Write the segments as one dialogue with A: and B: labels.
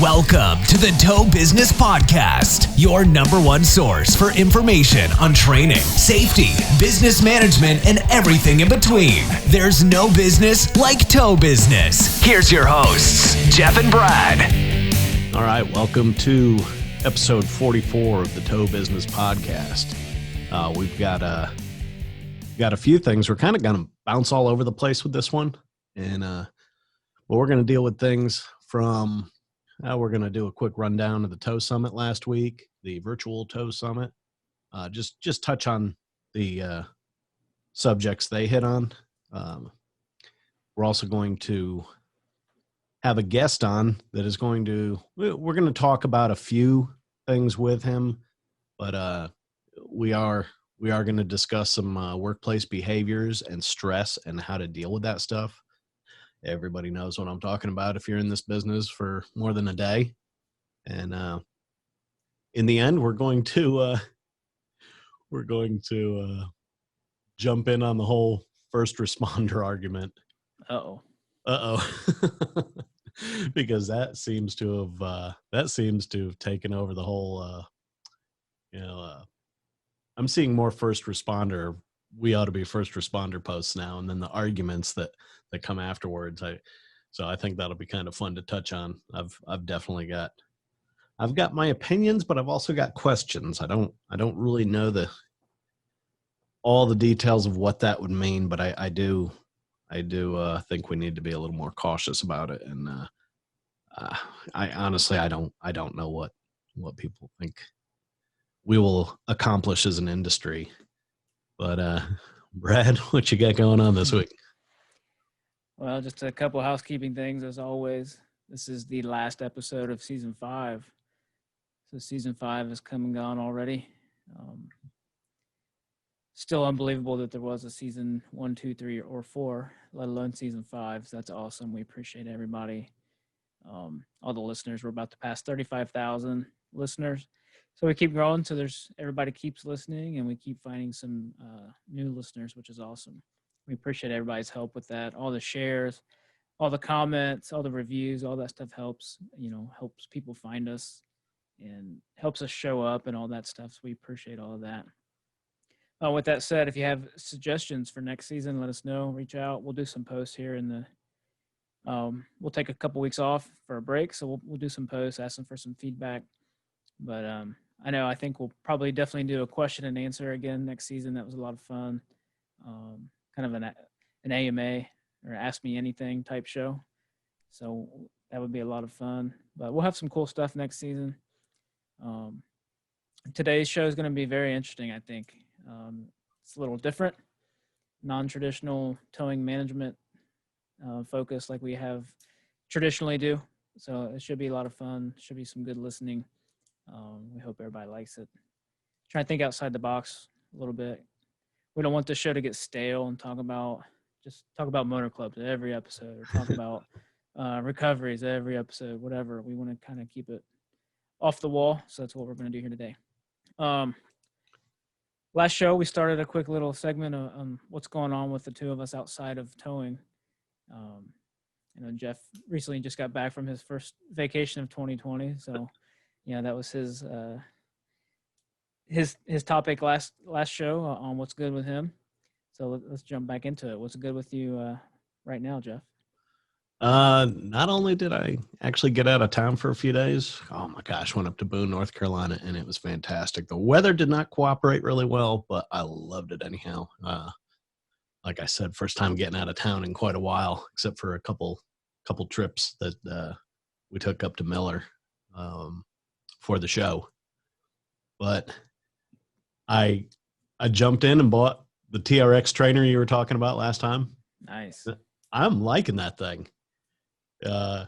A: Welcome to the Toe Business Podcast, your number one source for information on training, safety, business management, and everything in between. There's no business like toe business. Here's your hosts, Jeff and Brad.
B: All right, welcome to episode 44 of the Toe Business Podcast. We've got a few things. We're kind of going to bounce all over the place with this one, and we're going to deal with things from. We're going to do a quick rundown of the Toe Summit last week, the virtual Toe Summit. Just touch on the subjects they hit on. We're also going to have a guest on that is going to. We're going to talk about a few things with him, but we are going to discuss some workplace behaviors and stress and how to deal with that stuff. Everybody knows what I'm talking about if you're in this business for more than a day. And in the end, we're going to jump in on the whole first responder argument. Uh-oh. Because that seems to have taken over the whole I'm seeing more first responder. We ought to be first responder posts now, and then the arguments that come afterwards. So I think that'll be kind of fun to touch on. I've definitely got my opinions, but I've also got questions. I don't really know all the details of what that would mean, but I do think we need to be a little more cautious about it. And I honestly I don't know what people think we will accomplish as an industry. But Brad, what you got going on this week?
C: Well, just a couple housekeeping things as always. This is the last episode of season 5. So season 5 has come and gone already. Still unbelievable that there was a season 1, 2, 3, or 4, let alone season 5. So that's awesome. We appreciate everybody. All the listeners. We're about to pass 35,000 listeners. So we keep growing. So everybody keeps listening, and we keep finding some new listeners, which is awesome. We appreciate everybody's help with that. All the shares, all the comments, all the reviews, all that stuff helps people find us and helps us show up and all that stuff. So we appreciate all of that. With that said, if you have suggestions for next season, let us know. Reach out. We'll do some posts here we'll take a couple weeks off for a break. So we'll do some posts, ask them for some feedback. But I think we'll probably definitely do a question and answer again next season. That was a lot of fun. Kind of an AMA or Ask Me Anything type show. So that would be a lot of fun. But we'll have some cool stuff next season. Today's show is going to be very interesting, I think. It's a little different, non-traditional towing management focus like we have traditionally do. So it should be a lot of fun. Should be some good listening. We hope everybody likes it. Try to think outside the box a little bit. We don't want the show to get stale and talk about motor clubs every episode, or talk about recoveries every episode, whatever. We want to kind of keep it off the wall. So that's what we're going to do here today. Last show, we started a quick little segment on what's going on with the two of us outside of towing. Jeff recently just got back from his first vacation of 2020. So that was his topic last show on what's good with him. So let's jump back into it. What's good with you right now, Jeff?
B: Not only did I actually get out of town for a few days, oh my gosh, went up to Boone, North Carolina, and it was fantastic. The weather did not cooperate really well, but I loved it anyhow. Like I said, first time getting out of town in quite a while, except for a couple trips that we took up to Miller for the show. But I jumped in and bought the TRX trainer you were talking about last time.
C: Nice.
B: I'm liking that thing. I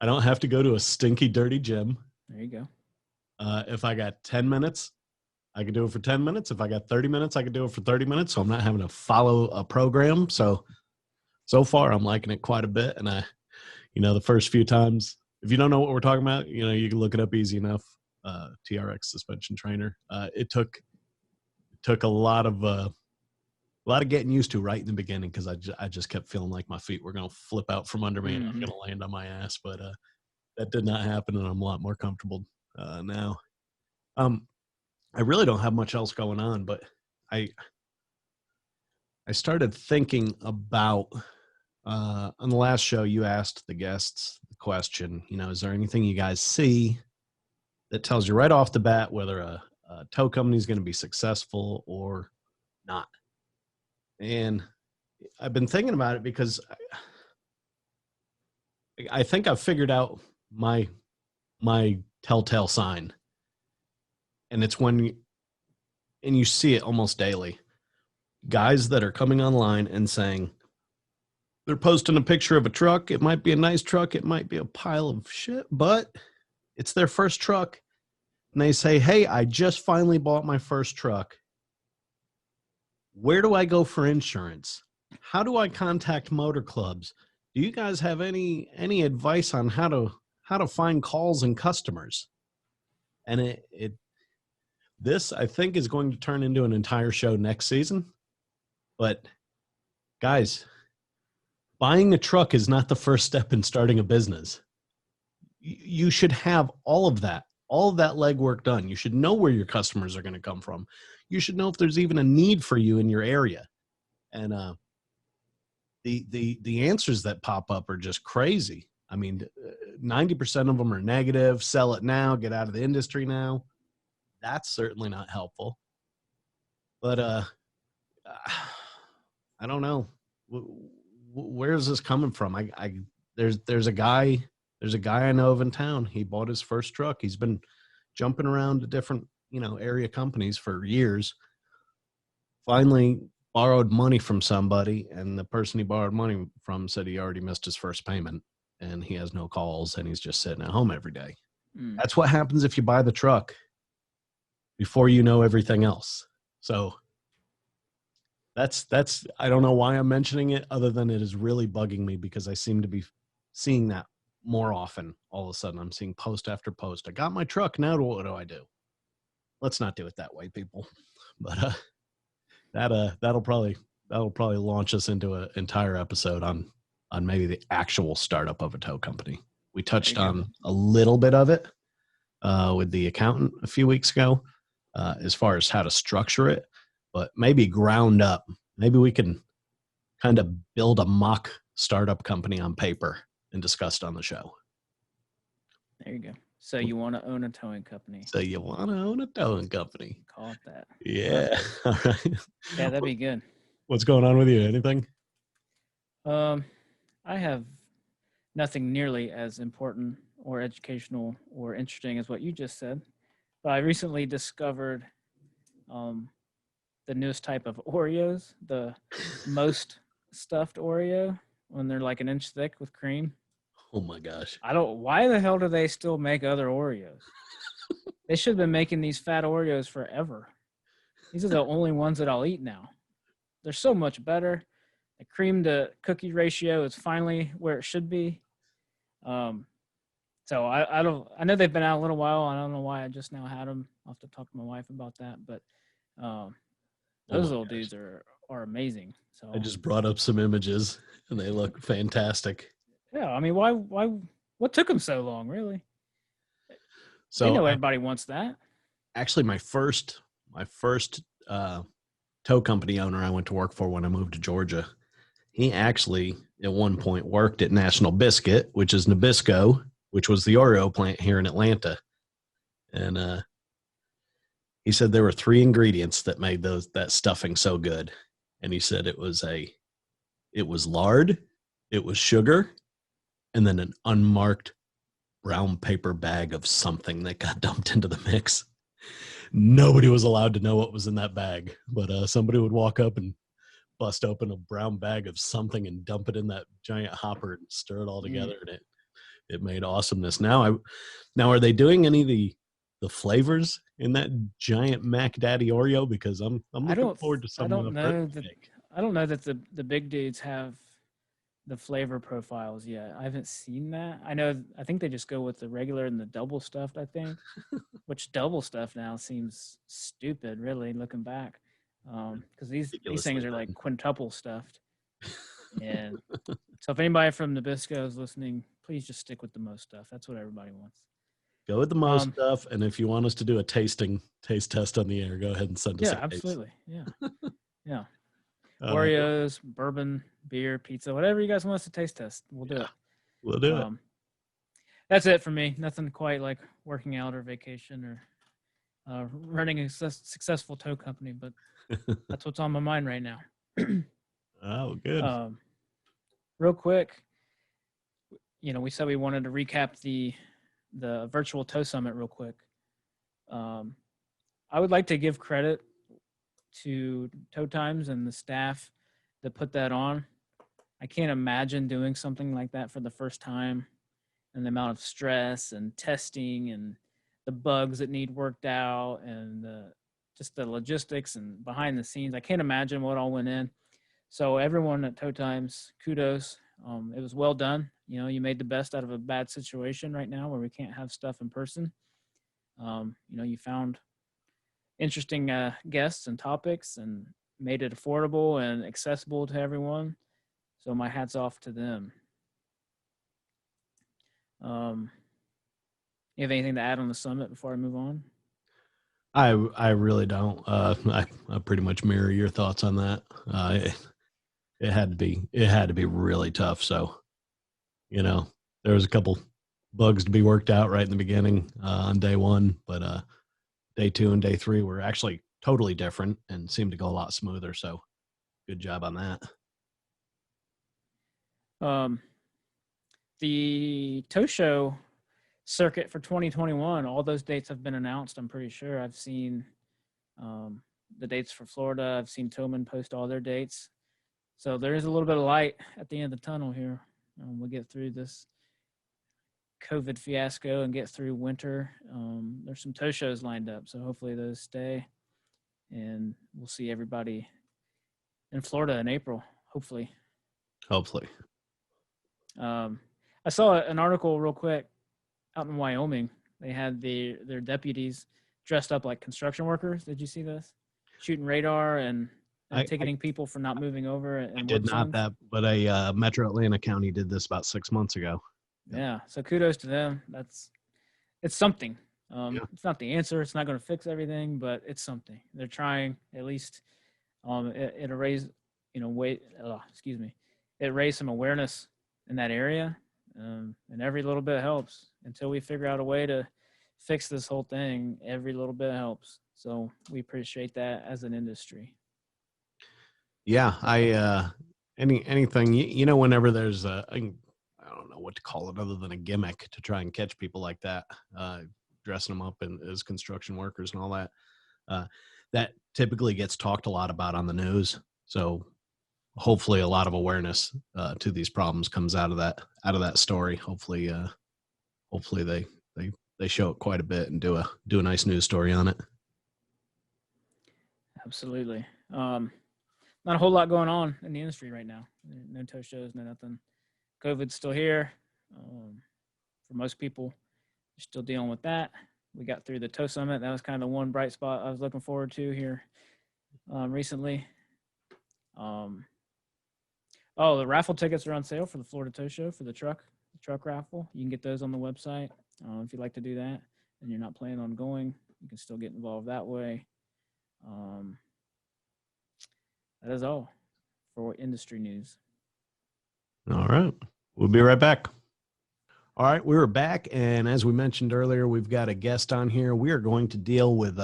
B: don't have to go to a stinky, dirty gym.
C: There you go.
B: If I got 10 minutes, I could do it for 10 minutes. If I got 30 minutes, I could do it for 30 minutes. So I'm not having to follow a program. So far, I'm liking it quite a bit. And the first few times, if you don't know what we're talking about, you can look it up easy enough. TRX suspension trainer. It took a lot of getting used to right in the beginning, because I just kept feeling like my feet were going to flip out from under me and I'm going to land on my ass. But that did not happen, and I'm a lot more comfortable now. I really don't have much else going on, but I started thinking about on the last show, you asked the guests the question, is there anything you guys see that tells you right off the bat whether a tow company is going to be successful or not? And I've been thinking about it because I think I've figured out my telltale sign. And it's when, and you see it almost daily, guys that are coming online and saying, they're posting a picture of a truck. It might be a nice truck. It might be a pile of shit, but it's their first truck. And they say, hey, I just finally bought my first truck. Where do I go for insurance? How do I contact motor clubs? Do you guys have any advice on how to find calls and customers? And this, I think, is going to turn into an entire show next season. But guys, buying a truck is not the first step in starting a business. You should have all of that legwork done. You should know where your customers are going to come from. You should know if there's even a need for you in your area. And the answers that pop up are just crazy. I mean, 90% of them are negative. Sell it now, get out of the industry now. That's certainly not helpful. But I don't know. Where is this coming from? There's a guy I know of in town. He bought his first truck. He's been jumping around to different, area companies for years. Finally borrowed money from somebody, and the person he borrowed money from said he already missed his first payment and he has no calls and he's just sitting at home every day. That's what happens if you buy the truck before you know everything else. So that's I don't know why I'm mentioning it, other than it is really bugging me because I seem to be seeing that more often. All of a sudden I'm seeing post after post. I got my truck, now what do I do? Let's not do it that way, people. But that'll probably launch us into an entire episode on maybe the actual startup of a tow company. We touched on a little bit of it with the accountant a few weeks ago, as far as how to structure it, but maybe ground up. Maybe we can kind of build a mock startup company on paper and discuss it on the show.
C: There you go. So you want to own a towing company.
B: Call
C: it that.
B: Yeah. All right.
C: Yeah, that'd be good.
B: What's going on with you? Anything?
C: I have nothing nearly as important or educational or interesting as what you just said. But I recently discovered the newest type of Oreos, the most stuffed Oreo, when they're like an inch thick with cream.
B: Oh my gosh.
C: Why the hell do they still make other Oreos? They should have been making these fat Oreos forever. These are the only ones that I'll eat now. They're so much better. The cream to cookie ratio is finally where it should be. So I know they've been out a little while. I don't know why I just now had them. I'll have to talk to my wife about that. But those little dudes are amazing. So
B: I just brought up some images and they look fantastic.
C: Yeah, I mean, why? What took them so long, really?
B: So
C: they know everybody wants that.
B: Actually, my first tow company owner I went to work for when I moved to Georgia, he actually at one point worked at National Biscuit, which is Nabisco, which was the Oreo plant here in Atlanta. And he said there were 3 ingredients that made that stuffing so good. And he said it was lard, it was sugar, and then an unmarked brown paper bag of something that got dumped into the mix. Nobody was allowed to know what was in that bag, but somebody would walk up and bust open a brown bag of something and dump it in that giant hopper and stir it all together, and it made awesomeness. Now are they doing any of the flavors in that giant Mac Daddy Oreo? Because I'm looking forward to some.
C: I don't know that the big dudes have the flavor profiles yet. I haven't seen that. I think they just go with the regular and the double stuffed, I think. Which double stuffed now seems stupid, really, looking back. Because these things are like quintuple stuffed. And So if anybody from Nabisco is listening, please just stick with the most stuff. That's what everybody wants.
B: Go with the most stuff, and if you want us to do a taste test on the air, go ahead and send us.
C: Yeah, absolutely. Yeah, yeah.
B: Uh,
C: Oreos, bourbon, beer, pizza, whatever you guys want us to taste test, we'll do it.
B: We'll do it.
C: That's it for me. Nothing quite like working out or vacation or running a successful tow company, but that's what's on my mind right now.
B: Oh, good.
C: Real quick, we said we wanted to recap the virtual tow summit real quick. I would like to give credit to Tow Times and the staff that put that on. I can't imagine doing something like that for the first time, and the amount of stress and testing and the bugs that need worked out and just the logistics and behind the scenes. I can't imagine what all went in. So everyone at Tow Times, kudos. It was well done. You made the best out of a bad situation right now where we can't have stuff in person. You found interesting guests and topics and made it affordable and accessible to everyone. So my hat's off to them. You have anything to add on the summit before I move on?
B: I really don't. I pretty much mirror your thoughts on that. It had to be really tough. So, there was a couple bugs to be worked out right in the beginning on day one, but day 2 and day 3 were actually totally different and seemed to go a lot smoother. So, good job on that.
C: The tow show circuit for 2021, all those dates have been announced. I'm pretty sure I've seen the dates for Florida. I've seen Towman post all their dates. So there is a little bit of light at the end of the tunnel here. We'll get through this COVID fiasco and get through winter. There's some tow shows lined up, so hopefully those stay. And we'll see everybody in Florida in April, hopefully.
B: Hopefully.
C: I saw an article real quick out in Wyoming. They had their deputies dressed up like construction workers. Did you see this? Shooting radar and ticketing people for not moving over. And
B: I did not that, but a Metro Atlanta County did this about 6 months ago.
C: Yeah. So kudos to them. It's something. It's not the answer. It's not going to fix everything, but it's something. They're trying at least. It raised, it raised some awareness in that area. And every little bit helps until we figure out a way to fix this whole thing. Every little bit helps. So we appreciate that as an industry.
B: Yeah. Anything, whenever there's I don't know what to call it other than a gimmick to try and catch people like that, dressing them up as construction workers and all that, that typically gets talked a lot about on the news. So hopefully a lot of awareness to these problems comes out of that story. Hopefully they show it quite a bit and do a nice news story on it.
C: Absolutely. Not a whole lot going on in the industry right now. No tow shows, no nothing. COVID's still here. For most people, they're still dealing with that. We got through the tow summit. That was kind of the one bright spot I was looking forward to here recently. The raffle tickets are on sale for the Florida Tow Show for the truck raffle. You can get those on the website if you'd like to do that and you're not planning on going. You can still get involved that way. That is all for industry news.
B: All right. We'll be right back. All right. We're back. And as we mentioned earlier, we've got a guest on here. We are going to deal with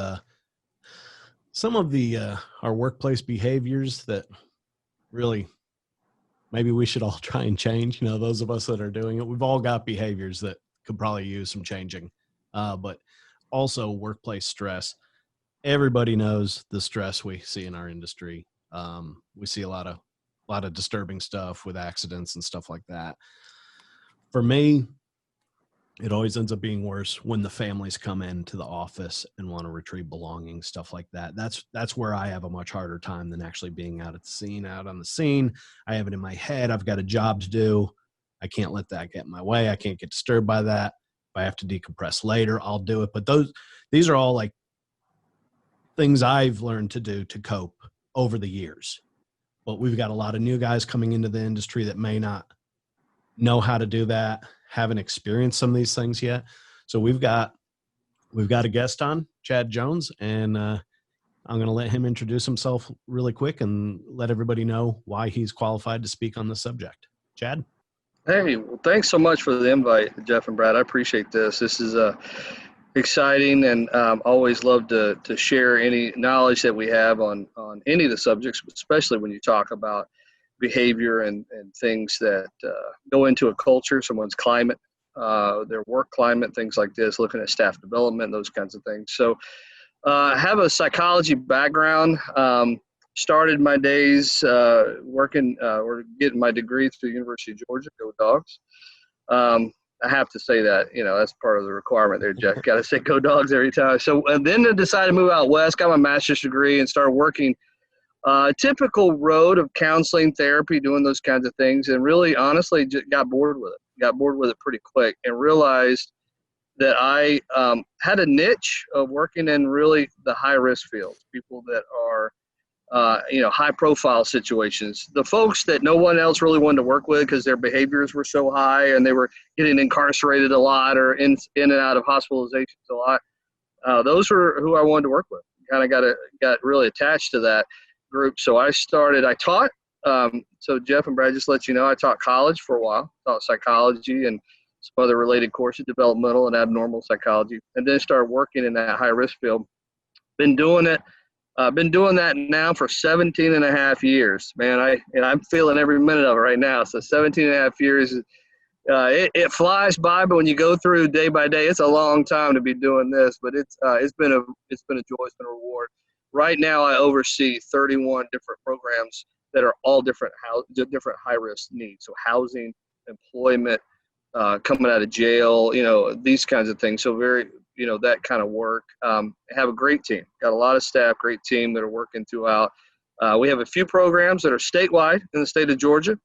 B: some of our workplace behaviors that really maybe we should all try and change. Those of us that are doing it, we've all got behaviors that could probably use some changing, but also workplace stress. Everybody knows the stress we see in our industry. We see a lot of disturbing stuff with accidents and stuff like that. For me, it always ends up being worse when the families come into the office and want to retrieve belongings, stuff like that. That's where I have a much harder time than actually being out on the scene. I have it in my head. I've got a job to do. I can't let that get in my way. I can't get disturbed by that. If I have to decompress later, I'll do it. But these are all like things I've learned to do to cope over the years. But we've got a lot of new guys coming into the industry that may not know how to do that, haven't experienced some of these things yet. So we've got a guest on, Chad Jones, and I'm going to let him introduce himself really quick and let everybody know why he's qualified to speak on the subject. Chad?
D: Hey, well, thanks so much for the invite, Jeff and Brad. I appreciate this. This is exciting, and always love to share any knowledge that we have on any of the subjects, especially when you talk about behavior and things that go into a culture, someone's climate, their work climate, things like this, looking at staff development, those kinds of things. So I have a psychology background. Started my days working or getting my degree through the University of Georgia. Go Dogs. I have to say that, that's part of the requirement there, Jeff. Got to say go Dogs every time. So then I decided to move out west, got my master's degree, and started working typical road of counseling, therapy, doing those kinds of things, and really, honestly, just got bored with it. Got bored with it pretty quick and realized that I had a niche of working in really the high-risk fields, people that are high-profile situations, the folks that no one else really wanted to work with because their behaviors were so high and they were getting incarcerated a lot or in and out of hospitalizations a lot. Those were who I wanted to work with. Kind of got really attached to that group. So I taught. So Jeff and Brad, just let you know, I taught college for a while, taught psychology and some other related courses, developmental and abnormal psychology, and then started working in that high-risk field. Been doing it. I've been doing that now for 17 and a half years, man. I'm feeling every minute of it right now. So 17 and a half years, it flies by, but when you go through day by day, it's a long time to be doing this, but it's been a joy, it's been a reward. Right now I oversee 31 different programs that are all different high-risk needs. So housing, employment, coming out of jail, these kinds of things. So very, that kind of work. Have a great team. Got a lot of staff, great team that are working throughout. We have a few programs that are statewide in the state of Georgia.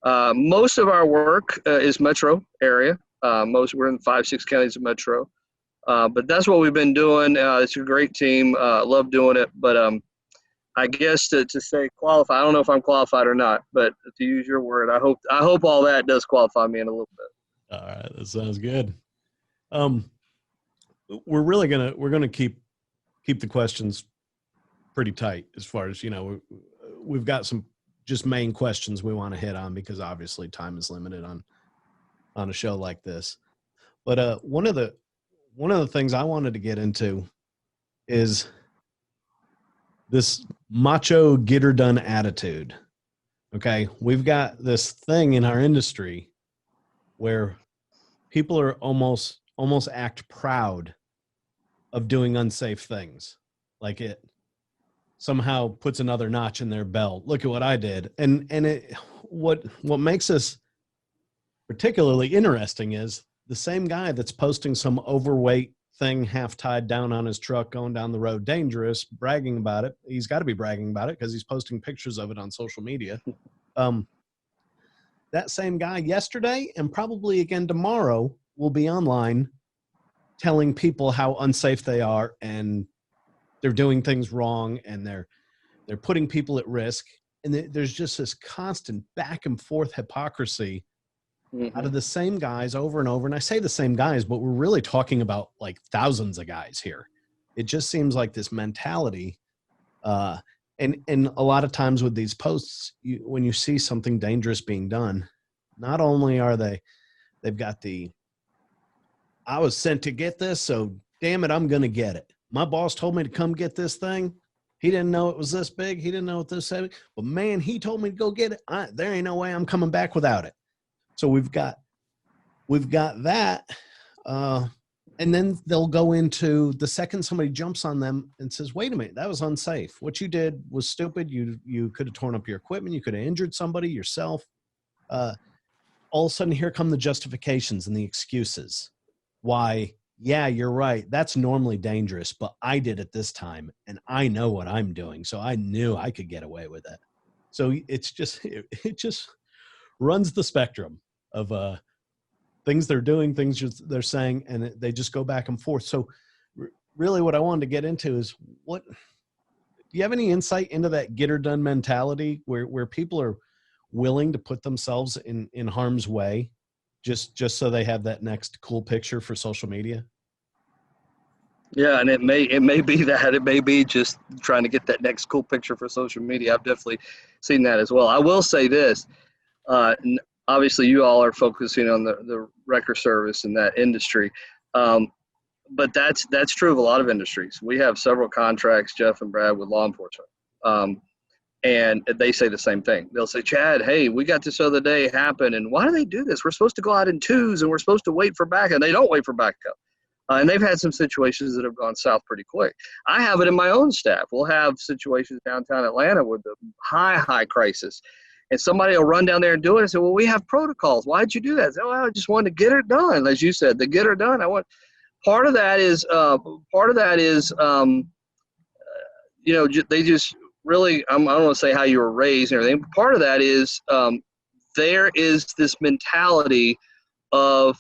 D: Most of our work is metro area. We're in 5-6 counties of metro. But that's what we've been doing. It's a great team. Love doing it. But I guess to say qualified, I don't know if I'm qualified or not, but to use your word, I hope all that does qualify me in a little bit.
B: All right. That sounds good. We're gonna keep the questions pretty tight as far as, we've got some just main questions we want to hit on because obviously time is limited on a show like this. But one of the things I wanted to get into is this macho get her done attitude. Okay. We've got this thing in our industry where people are almost act proud of doing unsafe things. Like it somehow puts another notch in their belt. Look at what I did. And what makes this particularly interesting is the same guy that's posting some overweight thing half tied down on his truck going down the road, dangerous, bragging about it. He's got to be bragging about it because he's posting pictures of it on social media. That same guy yesterday and probably again tomorrow will be online telling people how unsafe they are and they're doing things wrong and they're putting people at risk. And there's just this constant back and forth hypocrisy out of the same guys over and over. And I say the same guys, but we're really talking about like thousands of guys here. It just seems like this mentality. And a lot of times with these posts, when you see something dangerous being done, not only are they've got I was sent to get this, so damn it, I'm going to get it. My boss told me to come get this thing. He didn't know it was this big. He didn't know it this heavy. But man, he told me to go get it. There ain't no way I'm coming back without it. So we've got that. And then they'll go into the second somebody jumps on them and says, wait a minute, that was unsafe. What you did was stupid. You could have torn up your equipment. You could have injured somebody, yourself. All of a sudden, here come the justifications and the excuses. Why, yeah, you're right. That's normally dangerous, but I did it this time, and I know what I'm doing, so I knew I could get away with it. So it just runs the spectrum of things they're doing, things they're saying, and they just go back and forth. So really what I wanted to get into is do you have any insight into that get her done mentality where people are willing to put themselves in harm's way just so they have that next cool picture for social media?
D: Yeah, and it may be that. It may be just trying to get that next cool picture for social media. I've definitely seen that as well. I will say this. Obviously, you all are focusing on the wrecker service in that industry. But that's true of a lot of industries. We have several contracts, Jeff and Brad, with law enforcement. And they say the same thing. They'll say, Chad, hey, we got this other day happen, and why do they do this? We're supposed to go out in twos, and we're supposed to wait for backup, and they don't wait for backup. And they've had some situations that have gone south pretty quick. I have it in my own staff. We'll have situations downtown Atlanta with the high crisis. And somebody will run down there and do it and say, well, we have protocols. Why did you do that? I say, well, I just wanted to get it done. As you said, the get her done. Part of that is, they just really, I don't want to say how you were raised and everything. But part of that is there is this mentality of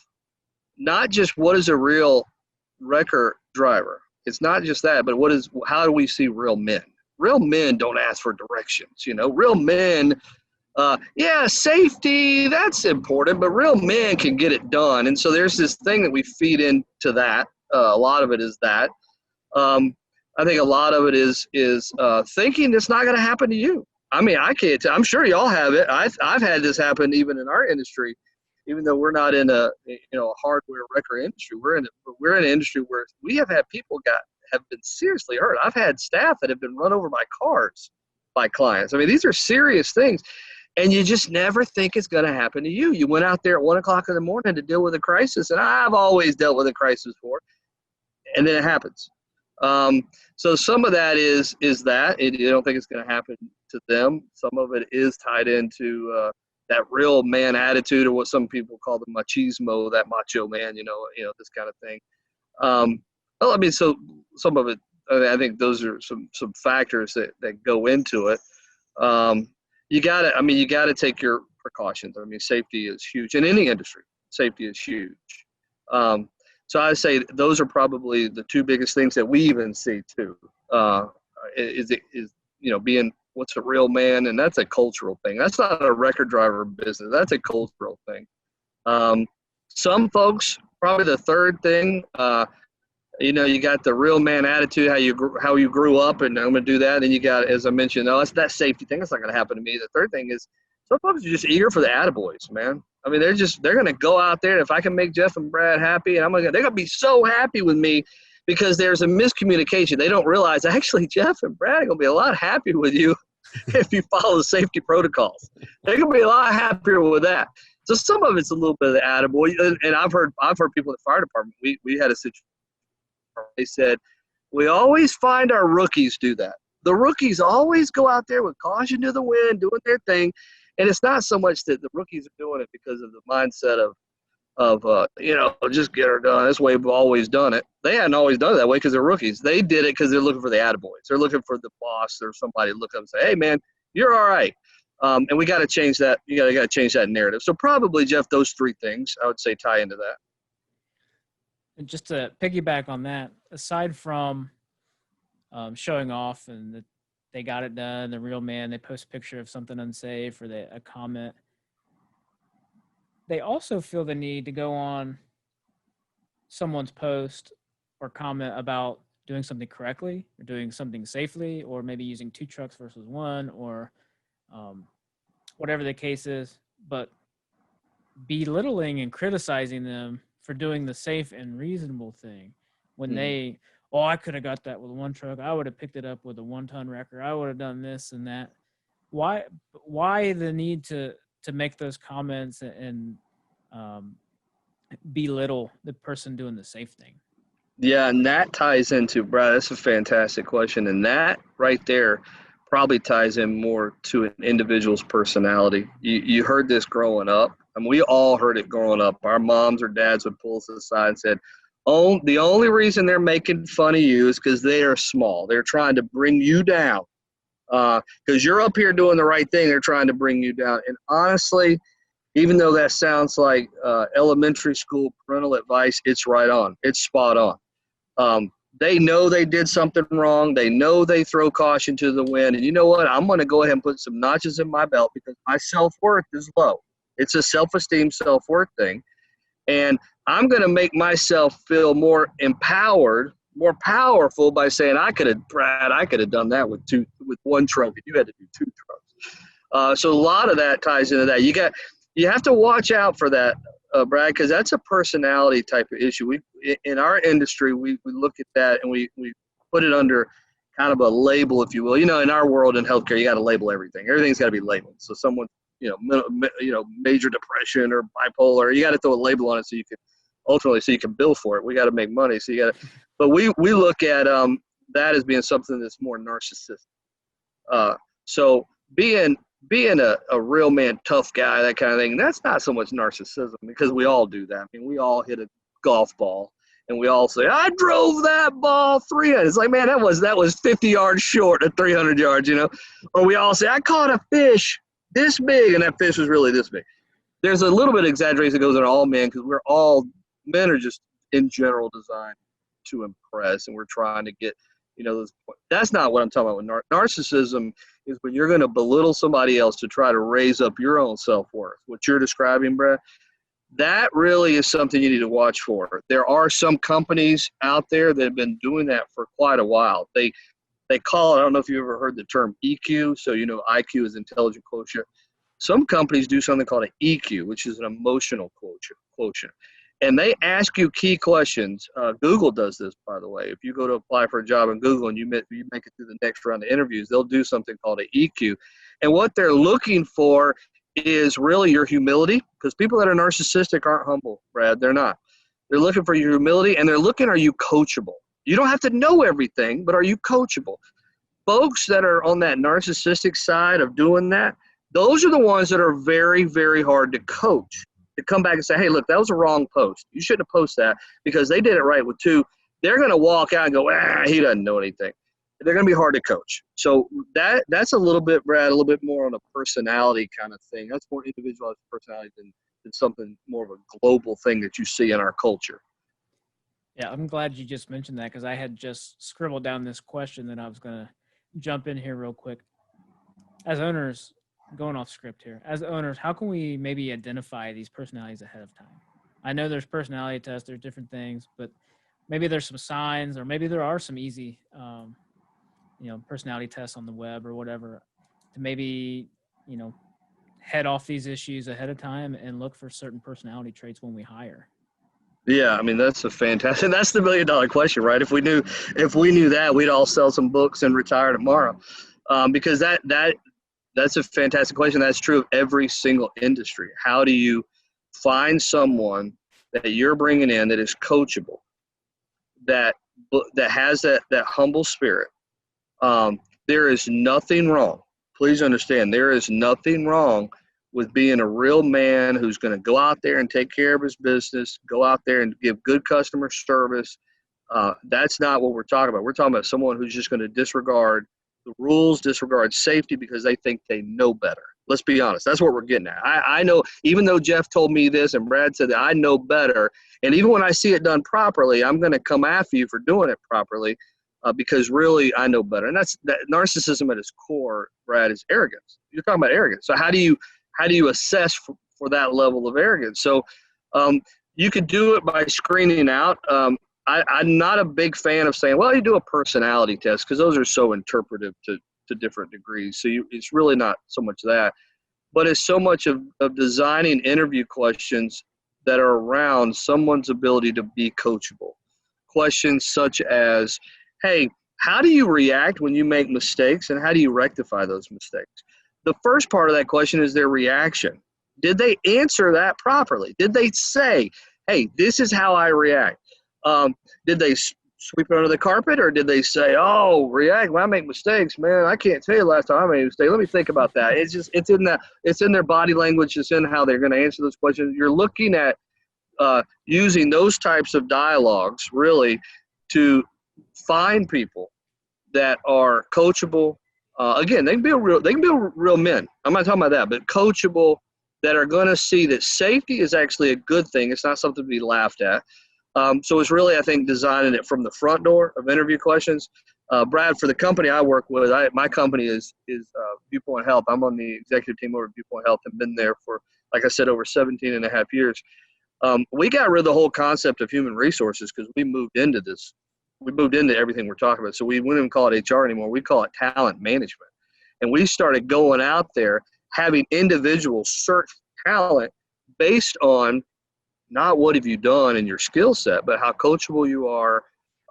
D: not just what is a real wrecker driver. It's not just that, but how do we see real men? Real men don't ask for directions. Real men, safety, that's important, but real men can get it done. And so there's this thing that we feed into that. A lot of it is that. I think a lot of it is thinking it's not going to happen to you. I mean, I can't tell. I'm sure y'all have it. I've had this happen even in our industry, even though we're not in a hardware wrecker industry. We're in an industry where we have had people have been seriously hurt. I've had staff that have been run over by cars by clients. I mean, these are serious things, and you just never think it's going to happen to you. You went out there at 1 o'clock in the morning to deal with a crisis, and I've always dealt with a crisis before, and then it happens. So some of that is that you don't think it's going to happen to them. Some of it is tied into that real man attitude, or what some people call the machismo, that macho man, this kind of thing. So some of it, I think those are some factors that go into it. You gotta take your precautions. I mean, safety is huge in any industry. Safety is huge. So I say those are probably the two biggest things that we even see too. Being what's a real man, and that's a cultural thing. That's not a record driver business. That's a cultural thing. Some folks, probably the third thing, you got the real man attitude, how you grew up, and I'm going to do that. And you got, as I mentioned, it's that safety thing. That's not going to happen to me. The third thing is some folks are just eager for the attaboys, man. I mean, they're going to go out there, and if I can make Jeff and Brad happy, and they're going to be so happy with me because there's a miscommunication. They don't realize, actually, Jeff and Brad are going to be a lot happier with you if you follow the safety protocols. They're going to be a lot happier with that. So some of it's a little bit of the attaboy. And I've heard people in the fire department, we had a situation. They said, we always find our rookies do that. The rookies always go out there with caution to the wind, doing their thing. And it's not so much that the rookies are doing it because of the mindset of just get her done. This way we've always done it. They hadn't always done it that way because they're rookies. They did it because they're looking for the attaboys. They're looking for the boss or somebody to look up and say, hey, man, you're all right. And we got to change that. You got to change that narrative. So probably, Jeff, those three things I would say tie into that.
C: And just to piggyback on that, aside from showing off and that they got it done, the real man, they post a picture of something unsafe or a comment, they also feel the need to go on someone's post or comment about doing something correctly or doing something safely, or maybe using 2 trucks versus 1, or whatever the case is, but belittling and criticizing them for doing the safe and reasonable thing when I could have got that with 1 truck. I would have picked it up with a 1-ton wrecker. I would have done this and that. Why the need to make those comments and belittle the person doing the safe thing?
D: Yeah, and that ties into, Brad, that's a fantastic question. And that right there probably ties in more to an individual's personality. You heard this growing up. I mean, we all heard it growing up. Our moms or dads would pull us aside and said, oh, the only reason they're making fun of you is because they are small. They're trying to bring you down. Because you're up here doing the right thing, they're trying to bring you down. And honestly, even though that sounds like elementary school parental advice, it's right on. It's spot on. They know they did something wrong. They know they throw caution to the wind. And you know what? I'm going to go ahead and put some notches in my belt because my self-worth is low. It's a self-esteem, self-worth thing. And I'm going to make myself feel more empowered, more powerful by saying, Brad, I could have done that with one trophy. You had to do 2 trophies. So a lot of that ties into that. You have to watch out for that, Brad, because that's a personality type of issue. In our industry, we look at that and we put it under kind of a label, if you will. In our world in healthcare, you got to label everything. Everything's got to be labeled. So someone, major depression or bipolar, you got to throw a label on it so you can bill for it. We got to make money. But we look at that as being something that's more narcissistic. So being a real man, tough guy, that kind of thing, that's not so much narcissism, because we all do that. I mean, we all hit a golf ball and we all say, I drove that ball 300. It's like, man, that was 50 yards short of 300 yards, Or we all say, I caught a fish this big, and that fish was really this big. There's a little bit of exaggeration that goes in all men, because men are just in general designed to impress, and we're trying to get, those points. That's not what I'm talking about with narcissism. Is when you're going to belittle somebody else to try to raise up your own self-worth. What you're describing, Brad, that really is something you need to watch for. There are some companies out there that have been doing that for quite a while. They call it, I don't know if you ever heard the term EQ. So, IQ is intelligent quotient. Some companies do something called an EQ, which is an emotional quotient. And they ask you key questions. Google does this, by the way. If you go to apply for a job in Google and you make it through the next round of interviews, they'll do something called an EQ. And what they're looking for is really your humility, because people that are narcissistic aren't humble, Brad. They're not. They're looking for your humility, and they're looking, are you coachable? You don't have to know everything, but are you coachable? Folks that are on that narcissistic side of doing that, those are the ones that are very, very hard to coach. To come back and say, hey, look, that was a wrong post. You shouldn't have posted that, because they did it right with 2. They're going to walk out and go, he doesn't know anything. They're going to be hard to coach. So that's a little bit, Brad, a little bit more on a personality kind of thing. That's more individualized personality than something more of a global thing that you see in our culture.
C: Yeah, I'm glad you just mentioned that, because I had just scribbled down this question that I was going to jump in here real quick. As owners, going off script here, as owners, how can we maybe identify these personalities ahead of time? I know there's personality tests, there's different things, but maybe there's some signs, or maybe there are some easy, personality tests on the web or whatever, to maybe, head off these issues ahead of time and look for certain personality traits when we hire.
D: Yeah, I mean, that's the $1 million question, right? If we knew that, we'd all sell some books and retire tomorrow, because that's a fantastic question. That's true of every single industry. How do you find someone that you're bringing in that is coachable, that has that humble spirit? There is nothing wrong. Please understand, there is nothing wrong with being a real man who's going to go out there and take care of his business, go out there and give good customer service. That's not what we're talking about. We're talking about someone who's just going to disregard the rules, disregard safety, because they think they know better. Let's be honest. That's what we're getting at. I know, even though Jeff told me this and Brad said that, I know better. And even when I see it done properly, I'm going to come after you for doing it properly, because really I know better. And that narcissism at its core, Brad, is arrogance. You're talking about arrogance. So how do you assess for that level of arrogance? So you could do it by screening out. I'm not a big fan of saying, well, you do a personality test, because those are so interpretive to different degrees. So it's really not so much that, but it's so much of designing interview questions that are around someone's ability to be coachable. Questions such as, hey, how do you react when you make mistakes, and how do you rectify those mistakes? The first part of that question is their reaction. Did they answer that properly? Did they say, hey, this is how I react? Did they sweep it under the carpet, or did they say, oh, react when I make mistakes? Man, I can't tell you last time I made a mistake. Let me think about that. It's in their body language. It's in how they're going to answer those questions. You're looking at using those types of dialogues really to find people that are coachable. Again, they can be real men. I'm not talking about that, but coachable, that are going to see that safety is actually a good thing. It's not something to be laughed at. So it's really, I think, designing it from the front door of interview questions. Brad, for the company I work with, my company is Viewpoint Health. I'm on the executive team over at Viewpoint Health and been there for, like I said, over 17 and a half years. We got rid of the whole concept of human resources because we moved into this. We moved into everything we're talking about. So we wouldn't even call it HR anymore. We call it talent management. And we started going out there having individuals search talent based on not what have you done in your skill set, but how coachable you are,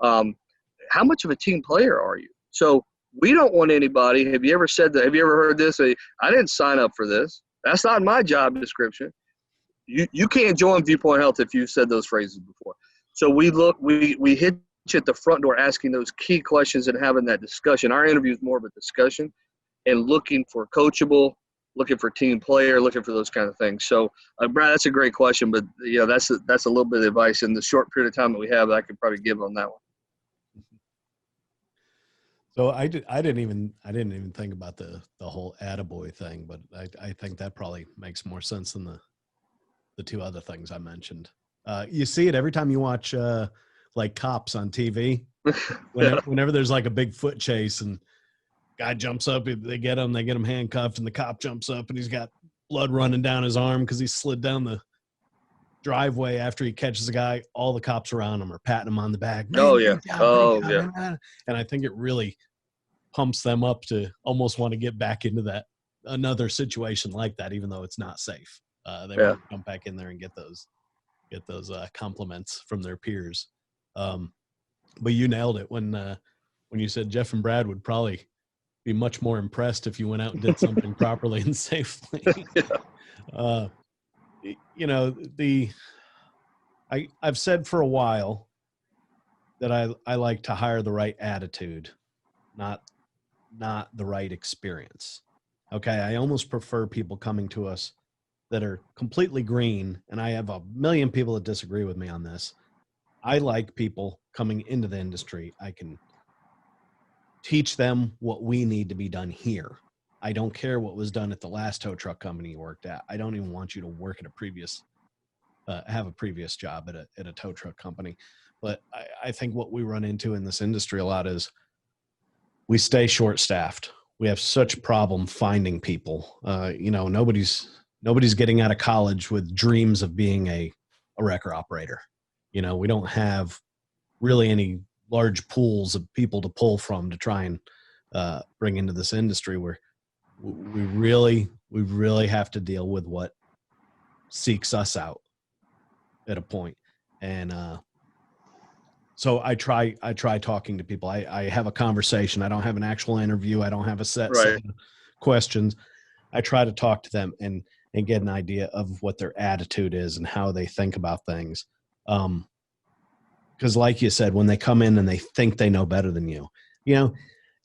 D: how much of a team player are you? So we don't want anybody. Have you ever said that? Have you ever heard this? I didn't sign up for this. That's not my job description. You can't join Viewpoint Health if you've said those phrases before. So we hit you at the front door asking those key questions and having that discussion. Our interview is more of a discussion and looking for coachable, looking for team player, looking for those kind of things. So, Brad, that's a great question, but that's a little bit of advice in the short period of time that we have that I could probably give on that one.
B: So I didn't even think about the whole attaboy thing, but I think that probably makes more sense than the two other things I mentioned. You see it every time you watch like cops on TV. Whenever there's like a big foot chase and guy jumps up, they get him handcuffed, and the cop jumps up and he's got blood running down his arm because he slid down the driveway after he catches the guy. All the cops around him are patting him on the back.
D: Oh yeah.
B: And I think it really pumps them up to almost want to get back into another situation like that, even though it's not safe. They want to jump back in there and get those compliments from their peers. But you nailed it when you said Jeff and Brad would probably be much more impressed if you went out and did something properly and safely. I've said for a while that I like to hire the right attitude, not the right experience. Okay. I almost prefer people coming to us that are completely green. And I have a million people that disagree with me on this. I like people coming into the industry. I can teach them what we need to be done here. I don't care what was done at the last tow truck company you worked at. I don't even want you to work at have a previous job at a tow truck company. But I think what we run into in this industry a lot is we stay short-staffed. We have such a problem finding people. Nobody's getting out of college with dreams of being a wrecker operator. We don't have really any large pools of people to pull from to try and bring into this industry where we really have to deal with what seeks us out at a point. And so I try talking to people. I have a conversation. I don't have an actual interview. I don't have a set of questions. I try to talk to them and get an idea of what their attitude is and how they think about things. Because like you said, when they come in and they think they know better than you,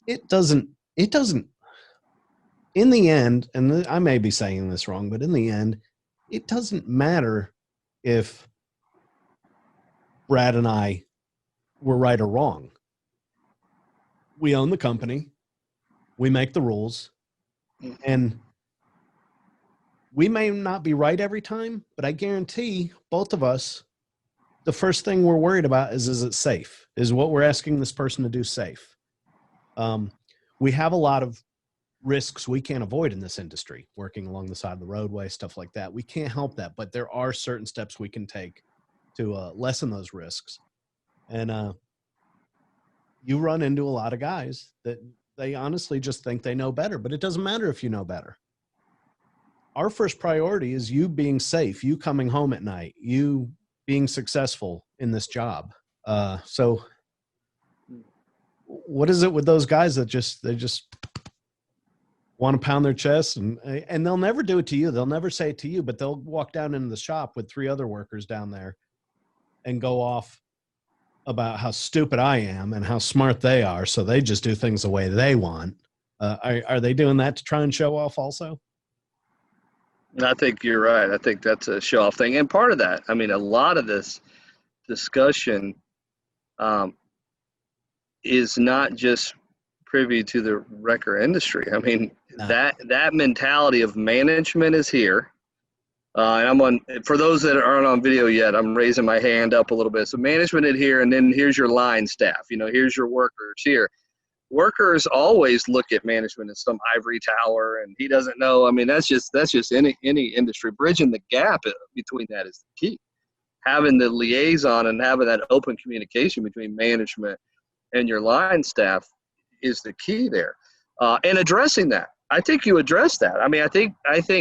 B: it doesn't, in the end, and I may be saying this wrong, but in the end, it doesn't matter if Brad and I were right or wrong. We own the company. We make the rules. And we may not be right every time, but I guarantee both of us, the first thing we're worried about is it safe? Is what we're asking this person to do safe? We have a lot of risks we can't avoid in this industry, working along the side of the roadway, stuff like that. We can't help that, but there are certain steps we can take to lessen those risks. And you run into a lot of guys that they honestly just think they know better, but it doesn't matter if you know better. Our first priority is you being safe, you coming home at night, you being successful in this job. So what is it with those guys that they just want to pound their chest and they'll never do it to you. They'll never say it to you, but they'll walk down into the shop with 3 other workers down there and go off about how stupid I am and how smart they are. So they just do things the way they want. Are they doing that to try and show off also?
D: I think you're right. I think that's a show off thing. And part of that, a lot of this discussion is not just privy to the wrecker industry. No. That mentality of management is here. And for those that aren't on video yet, I'm raising my hand up a little bit. So management is here, and then here's your line staff. Here's your workers here. Workers always look at management as some ivory tower, and he doesn't know. That's just any industry. Bridging the gap between that is the key. having the liaison and having that open communication between management and your line staff is the key there. And addressing that. I think you address that. I mean, I think,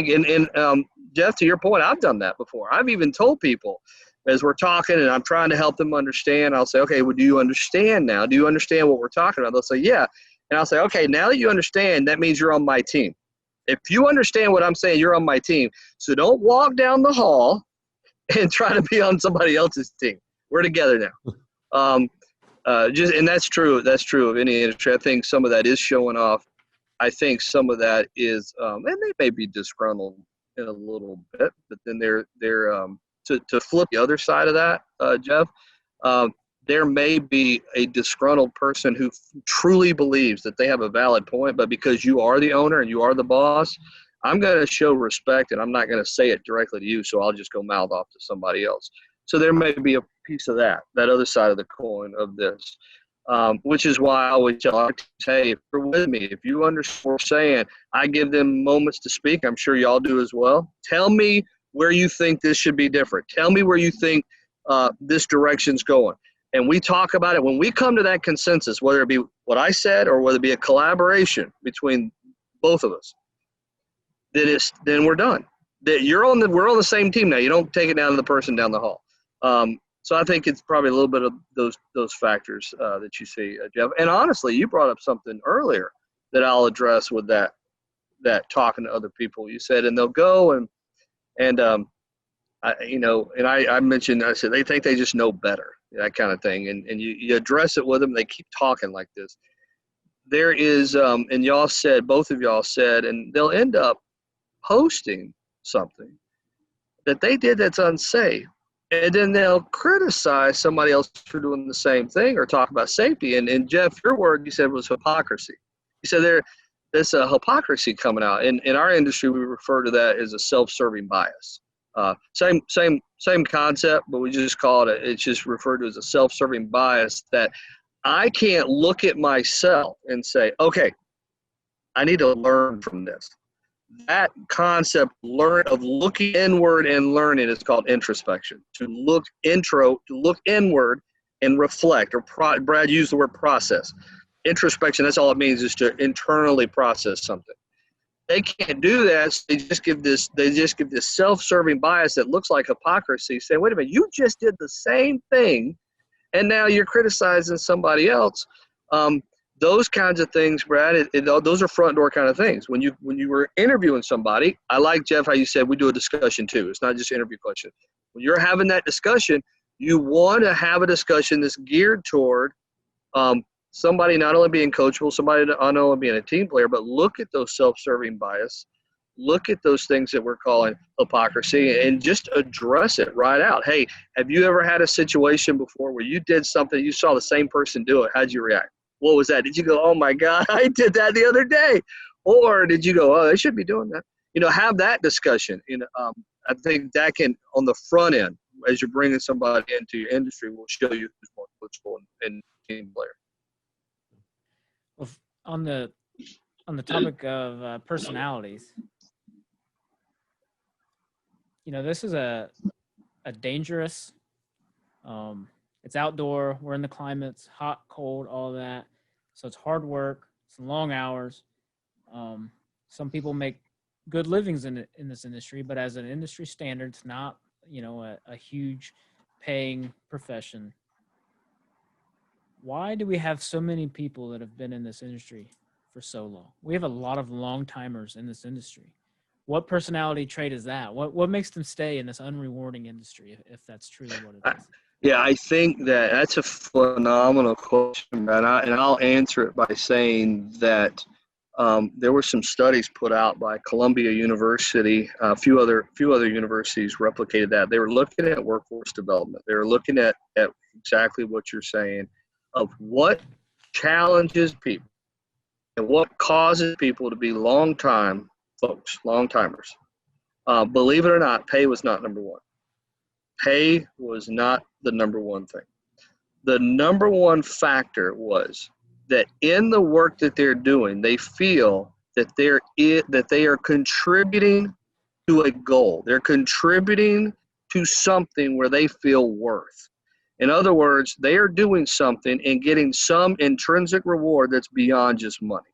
D: and Jeff, to your point, I've done that before. I've even told people as we're talking and I'm trying to help them understand, I'll say, okay, well, do you understand now? Do you understand what we're talking about? They'll say, yeah. And I'll say, okay, now that you understand, that means you're on my team. If you understand what I'm saying, you're on my team. So don't walk down the hall and try to be on somebody else's team. We're together now. And that's true. That's true of any industry. I think some of that is showing off. I think some of that is, and they may be disgruntled in a little bit, but then they're to flip the other side of that, Jeff. There may be a disgruntled person who truly believes that they have a valid point, but because you are the owner and you are the boss, I'm going to show respect and I'm not going to say it directly to you, so I'll just go mouth off to somebody else. So there may be a piece of that other side of the coin of this, which is why I always tell our teams, hey, if you're with me, if you understand what we're saying, I give them moments to speak. I'm sure y'all do as well. Tell me where you think this should be different. Tell me where you think this direction's going. And we talk about it. When we come to that consensus, whether it be what I said or whether it be a collaboration between both of us, then we're done. That we're on the same team now. You don't take it down to the person down the hall. So I think it's probably a little bit of those factors that you see, Jeff. And honestly, you brought up something earlier that I'll address with that talking to other people. You said, and they'll go and I mentioned, I said, they think they just know better, that kind of thing. And you address it with them. They keep talking like this. There is, and y'all said, both of y'all said, and they'll end up posting something that they did that's unsafe. And then they'll criticize somebody else for doing the same thing or talk about safety. And Jeff, your word you said was hypocrisy. You said there's a hypocrisy coming out. In our industry, we refer to that as a self-serving bias. Same concept, but we just call it's just referred to as a self-serving bias that I can't look at myself and say, okay, I need to learn from this. That concept of looking inward and learning is called introspection. To look inward and reflect, or Brad used the word process. Introspection, that's all it means, is to internally process something. They can't do that. So they just give this self-serving bias that looks like hypocrisy, saying, wait a minute, you just did the same thing and now you're criticizing somebody else. Those kinds of things, Brad, those are front door kind of things. When you were interviewing somebody, I like, Jeff, how you said we do a discussion too. It's not just interview question. When you're having that discussion, you want to have a discussion that's geared toward somebody not only being coachable, somebody not only being a team player, but look at those self-serving bias. Look at those things that we're calling hypocrisy and just address it right out. Hey, have you ever had a situation before where you did something, you saw the same person do it? How'd you react? What was that? Did you go, oh my God, I did that the other day? Or did you go, oh, they should be doing that? Have that discussion. I think that can, on the front end, as you're bringing somebody into your industry, will show you who's more coachable and team player.
C: Well, on the topic of personalities, this is a dangerous. It's outdoor. We're in the climates, hot, cold, all that. So it's hard work. It's long hours. Some people make good livings in this industry, but as an industry standard, it's not, a huge paying profession. Why do we have so many people that have been in this industry for so long? We have a lot of long timers in this industry. What personality trait is that? What makes them stay in this unrewarding industry, if that's truly what it is?
D: Yeah, I think that's a phenomenal question, and I'll answer it by saying that there were some studies put out by Columbia University. A few other universities replicated that. They were looking at workforce development. They were looking at exactly what you're saying, of what challenges people and what causes people to be long-time folks, long-timers. Believe it or not, pay was not number one. Pay was not the number one thing. The number one factor was that in the work that they're doing, they feel that they are contributing to a goal. They're contributing to something where they feel worth. In other words, they are doing something and getting some intrinsic reward that's beyond just money.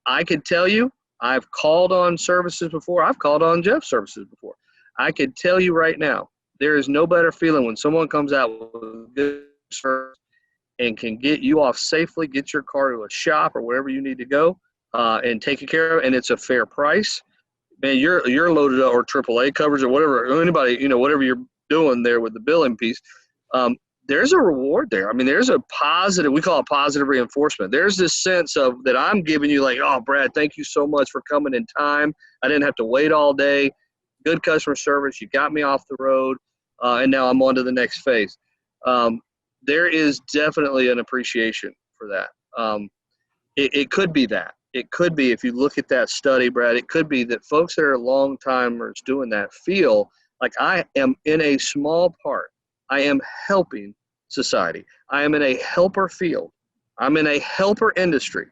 D: I could tell you, I've called on services before. I've called on Jeff's services before. I could tell you right now, there is no better feeling when someone comes out with good service and can get you off safely, get your car to a shop or wherever you need to go, and take you care of, and it's a fair price. Man, you're loaded up, or AAA coverage or whatever, anybody, whatever you're doing there with the billing piece. There's a reward there. I mean, there's a positive, we call it positive reinforcement. There's this sense of that I'm giving you, like, oh, Brad, thank you so much for coming in time. I didn't have to wait all day. Good customer service. You got me off the road. And now I'm on to the next phase. There is definitely an appreciation for that. It could be that. It could be, if you look at that study, Brad, it could be that folks that are long timers doing that feel like, I am in a small part. I am helping society. I am in a helper field. I'm in a helper industry,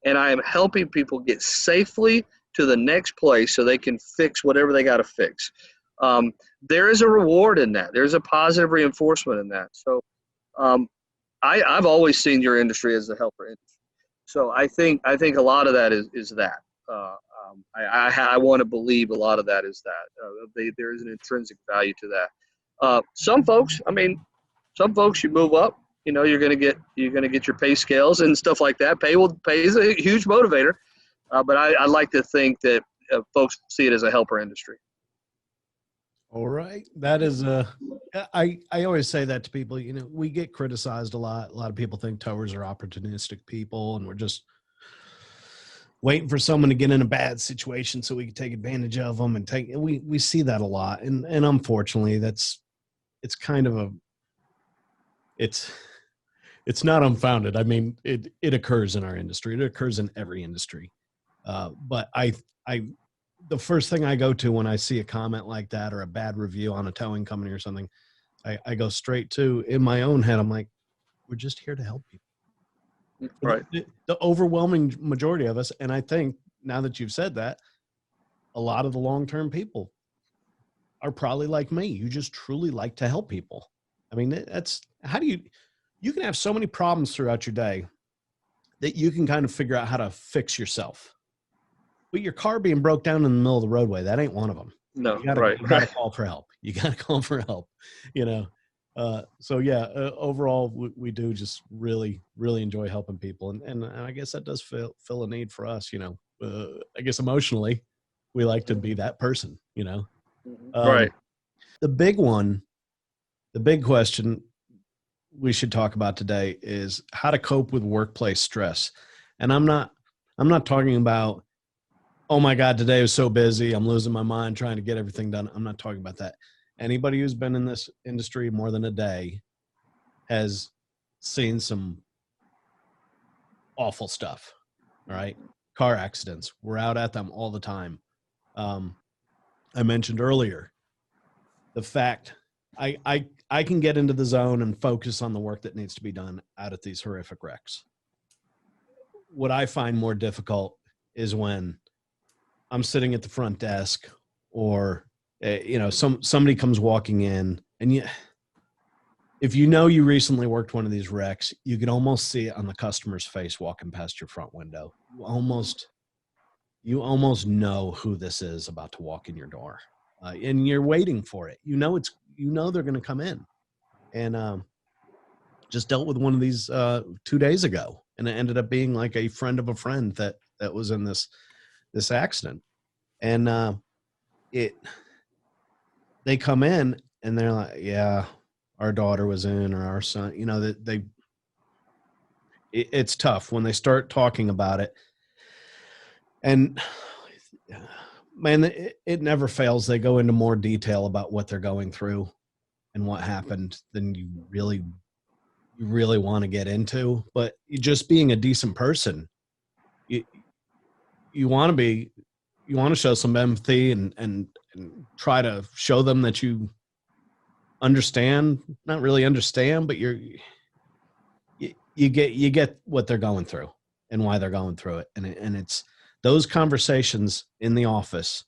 D: and I am helping people get safely to the next place so they can fix whatever they got to fix. There is a reward in that. There's a positive reinforcement in that. So I've always seen your industry as a helper industry. So I think a lot of that is that. I want to believe a lot of that is that. There is an intrinsic value to that. Some folks you move up, you're going to get your pay scales and stuff like that. Pay is a huge motivator. But I like to think that folks see it as a helper industry.
B: All right. That is I always say that to people. We get criticized a lot. A lot of people think towers are opportunistic people, and we're just waiting for someone to get in a bad situation so we can take advantage of them and we see that a lot. And unfortunately it's kind of it's not unfounded. I mean, it occurs in our industry. It occurs in every industry. But the first thing I go to when I see a comment like that or a bad review on a towing company or something, I go straight to, in my own head, I'm like, we're just here to help people.
D: Right.
B: The overwhelming majority of us, and I think now that you've said that, a lot of the long-term people are probably like me. You just truly like to help people. I mean, that's how you can have so many problems throughout your day that you can kind of figure out how to fix yourself. But your car being broke down in the middle of the roadway, that ain't one of them.
D: No,
B: you gotta call for help. You gotta call for help, So yeah, overall, we do just really, really enjoy helping people. And I guess that does fill a need for us, I guess emotionally, we like to be that person,
D: Right.
B: The big question we should talk about today is how to cope with workplace stress. And I'm not talking about, oh my God, today was so busy, I'm losing my mind trying to get everything done. I'm not talking about that. Anybody who's been in this industry more than a day has seen some awful stuff. All right. Car accidents. We're out at them all the time. I mentioned earlier the fact I can get into the zone and focus on the work that needs to be done out at these horrific wrecks. What I find more difficult is when I'm sitting at the front desk or, somebody comes walking in, and if you recently worked one of these wrecks, you can almost see it on the customer's face walking past your front window. You almost know who this is about to walk in your door, and you're waiting for it. They're going to come in, and just dealt with one of these 2 days ago, and it ended up being like a friend of a friend that was in this accident, and they come in and they're like, yeah, our daughter was in, or our son, it's tough when they start talking about it. And man, it never fails. They go into more detail about what they're going through and what happened than you really want to get into. But just being a decent person, you want to show some empathy and try to show them that you understand, not really understand, but you get what they're going through and why they're going through it. And it's those conversations in the office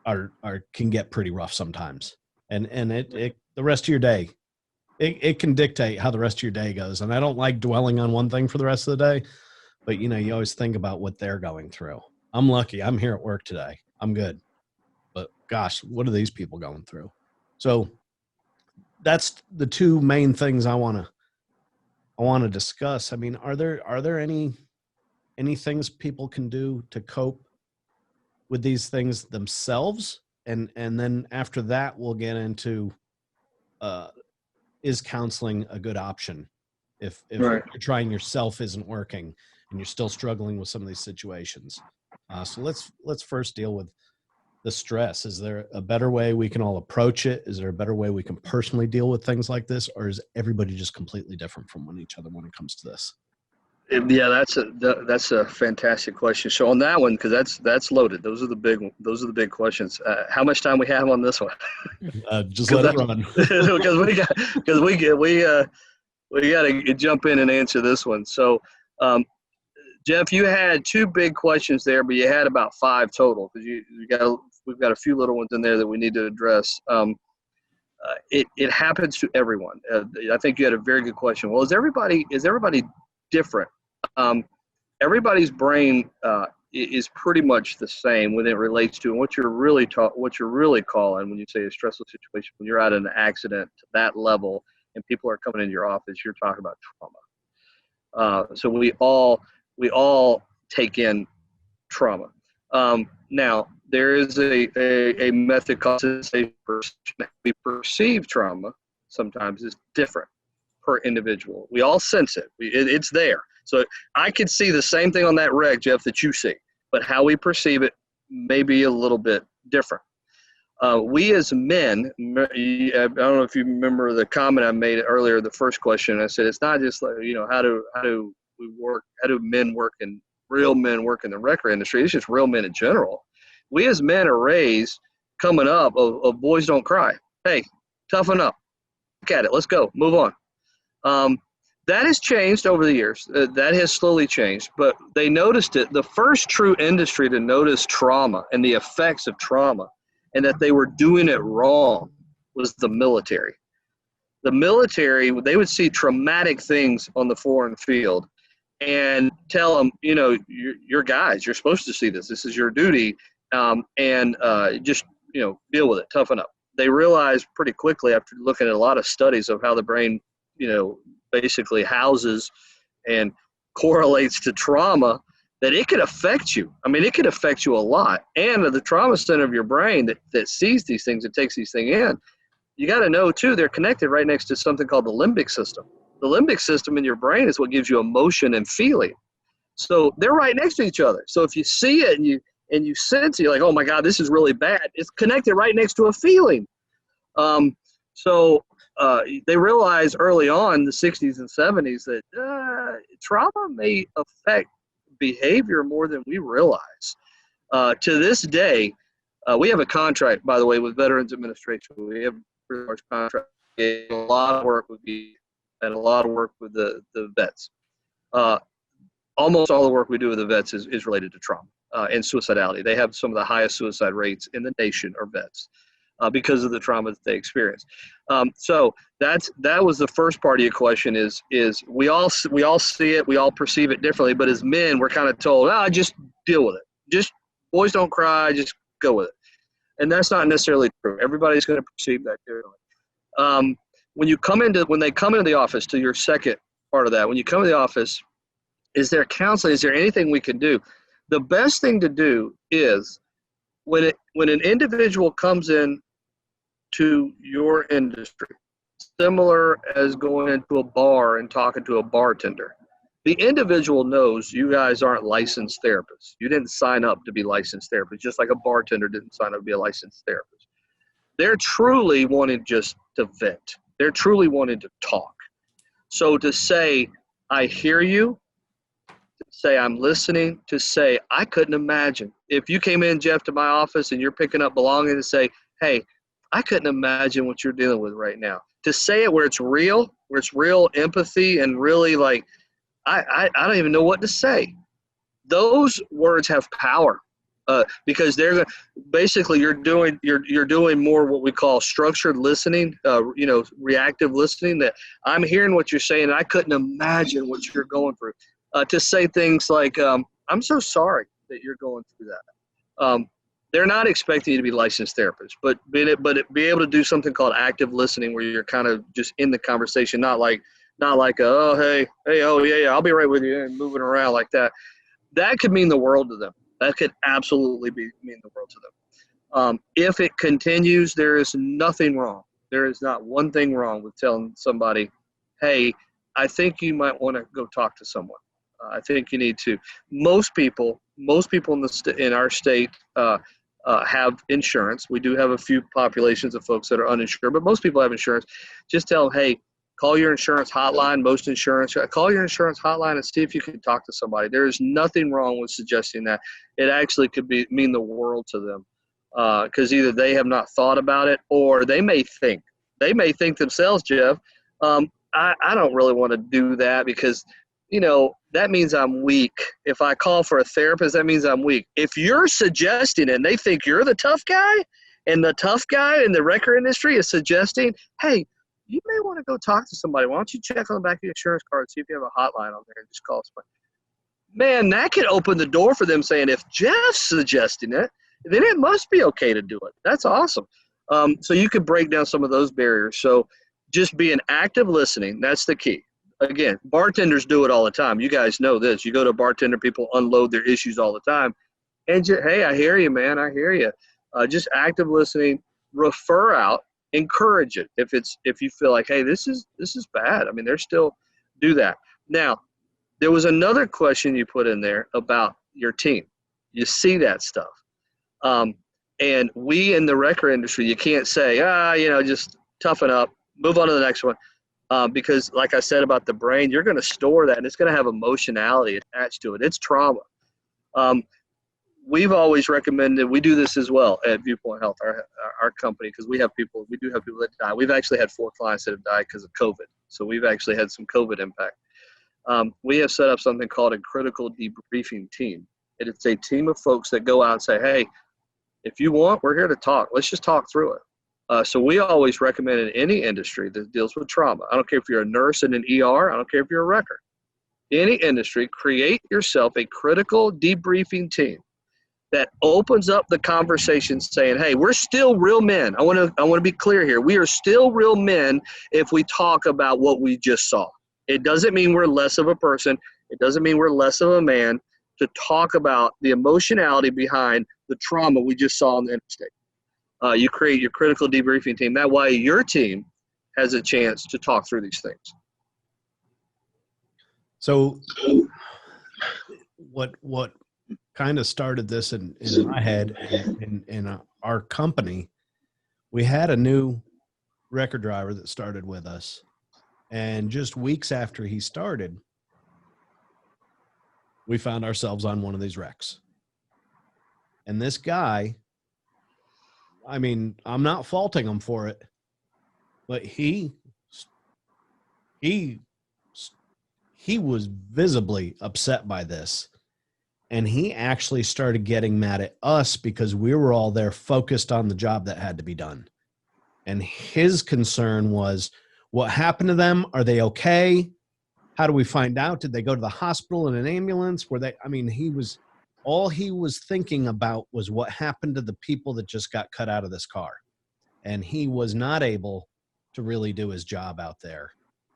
B: can get pretty rough sometimes. and the rest of your day, it can dictate how the rest of your day goes. And I don't like dwelling on one thing for the rest of the day, but you always think about what they're going through. I'm lucky. I'm here at work today. I'm good. But gosh, what are these people going through? So that's the two main things I want to discuss. I mean, are there any things people can do to cope with these things themselves? And then after that, we'll get into, is counseling a good option if
D: Right.
B: you're trying yourself isn't working and you're still struggling with some of these situations. So let's first deal with the stress. Is there a better way we can all approach it? Is there a better way we can personally deal with things like this? Or is everybody just completely different from each other when it comes to this?
D: Yeah, that's a fantastic question. So on that one, because that's loaded. Those are the big questions. How much time we have on this one?
B: Just let it run.
D: Because we got to jump in and answer this one. So, Jeff, you had two big questions there, but you had about 5 total because we've got a few little ones in there that we need to address. It happens to everyone. I think you had a very good question. Well, is everybody different? Everybody's brain is pretty much the same when it relates to what you're really calling when you say a stressful situation, when you're out in an accident to that level and people are coming into your office, you're talking about trauma. So we all take in trauma. Now there is a method called sensation perception. We perceive trauma sometimes is different per individual. We all sense it. It's there. So I could see the same thing on that wreck, Jeff, that you see, but how we perceive it may be a little bit different. We as men, I don't know if you remember the comment I made earlier, the first question. I said it's not just like how do we work? How do men work in real men work in the record industry? It's just real men in general. We as men are raised coming up of boys don't cry. Hey, toughen up. Look at it. Let's go. Move on. That has changed over the years. That has slowly changed, but they noticed it. The first true industry to notice trauma and the effects of trauma and that they were doing it wrong was the military. The military, they would see traumatic things on the foreign field and tell them, you're guys, you're supposed to see this. This is your duty. Just deal with it, toughen up. They realized pretty quickly after looking at a lot of studies of how the brain, basically houses and correlates to trauma, that it could affect you. I mean, it could affect you a lot. And the trauma center of your brain that sees these things and takes these things in, you got to know too, they're connected right next to something called the limbic system. The limbic system in your brain is what gives you emotion and feeling. So they're right next to each other. So if you see it and you sense it, you're like, oh my God, this is really bad. It's connected right next to a feeling. They realized early on in the 60s and 70s that trauma may affect behavior more than we realize. To this day, we have a contract, by the way, with Veterans Administration. We have a pretty large contract. A lot of work with the vets. Almost all the work we do with the vets is related to trauma and suicidality. They have some of the highest suicide rates in the nation are vets. Because of the trauma that they experience. So that was the first part of your question is we all see it, we all perceive it differently, but as men, we're kind of told, just deal with it. Just boys don't cry, just go with it. And that's not necessarily true. Everybody's going to perceive that differently. When they come into the office, to your second part of that, when you come to the office, is there counseling? Is there anything we can do? The best thing to do is when an individual comes in to your industry, similar as going into a bar and talking to a bartender, the individual knows you guys aren't licensed therapists. You didn't sign up to be licensed therapists, just like a bartender didn't sign up to be a licensed therapist. They're truly wanting just to vent. They're truly wanting to talk. So to say, I hear you, to say I'm listening, to say I couldn't imagine. If you came in, Jeff, to my office and you're picking up belongings and say, hey, I couldn't imagine what you're dealing with right now. To say it where it's real empathy and really like, I don't even know what to say. Those words have power. because they're going basically you're doing more what we call structured listening, reactive listening. That I'm hearing what you're saying, and I couldn't imagine what you're going through. To say things like, "I'm so sorry that you're going through that." They're not expecting you to be licensed therapists, but be able to do something called active listening, where you're kind of just in the conversation, not like oh hey, oh yeah, I'll be right with you, and moving around like that. That could mean the world to them. That could absolutely mean the world to them. If it continues, there is nothing wrong. There is not one thing wrong with telling somebody, hey, I think you might want to go talk to someone. I think you need to. Most people in our state have insurance. We do have a few populations of folks that are uninsured, but most people have insurance. Just tell them, hey, call your insurance hotline. Call your insurance hotline and see if you can talk to somebody. There is nothing wrong with suggesting that. It actually could mean the world to them, because either they have not thought about it, or they may think themselves, Jeff, I don't really want to do that because, that means I'm weak. If I call for a therapist, that means I'm weak. If you're suggesting it and they think you're the tough guy, and the tough guy in the record industry is suggesting, hey, you may want to go talk to somebody. Why don't you check on the back of your insurance card and see if you have a hotline on there and just call somebody. Man, that could open the door for them saying, if Jeff's suggesting it, then it must be okay to do it. That's awesome. So you could break down some of those barriers. So just being active listening, that's the key. Again, bartenders do it all the time. You guys know this. You go to a bartender, people unload their issues all the time. And hey, I hear you, man. I hear you. Just active listening, refer out, encourage it. If you feel like, hey, this is bad. I mean, they're still do that. Now, there was another question you put in there about your team. You see that stuff. And we in the record industry, you can't say, just toughen up, move on to the next one. Because like I said about the brain, you're going to store that and it's going to have emotionality attached to it. It's trauma. We've always recommended, we do this as well at Viewpoint Health, our company, because we do have people that die. We've actually had 4 clients that have died because of COVID. So we've actually had some COVID impact. We have set up something called a critical debriefing team. It's a team of folks that go out and say, hey, if you want, we're here to talk. Let's just talk through it. So we always recommend in any industry that deals with trauma. I don't care if you're a nurse in an ER. I don't care if you're a record. Any industry, create yourself a critical debriefing team that opens up the conversation saying, hey, we're still real men. I want to be clear here. We are still real men if we talk about what we just saw. It doesn't mean we're less of a person. It doesn't mean we're less of a man to talk about the emotionality behind the trauma we just saw on the interstate. You create your critical debriefing team. That way your team has a chance to talk through these things.
B: So what kind of started this in my head in our company, we had a new record driver that started with us. And just weeks after he started, we found ourselves on one of these wrecks. And this guy, I mean, I'm not faulting him for it, but he was visibly upset by this. And he actually started getting mad at us because we were all there focused on the job that had to be done. And his concern was, what happened to them? Are they okay? How do we find out? Did they go to the hospital in an ambulance? All he was thinking about was what happened to the people that just got cut out of this car. And he was not able to really do his job out there.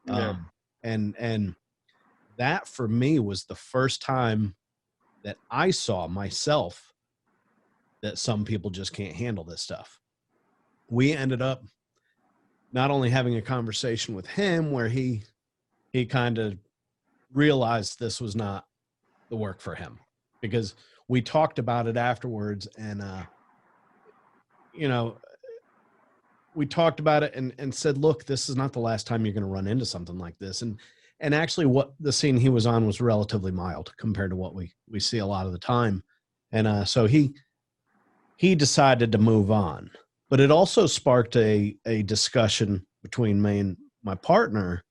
D: Yeah.
B: And that for me was the first time that I saw myself that some people just can't handle this stuff. We ended up not only having a conversation with him where he kind of realized this was not the work for him, because we talked about it afterwards and, we talked about it and said, look, this is not the last time you're going to run into something like this. And actually what the scene he was on was relatively mild compared to what we see a lot of the time. And so he decided to move on. But it also sparked a discussion between me and my partner.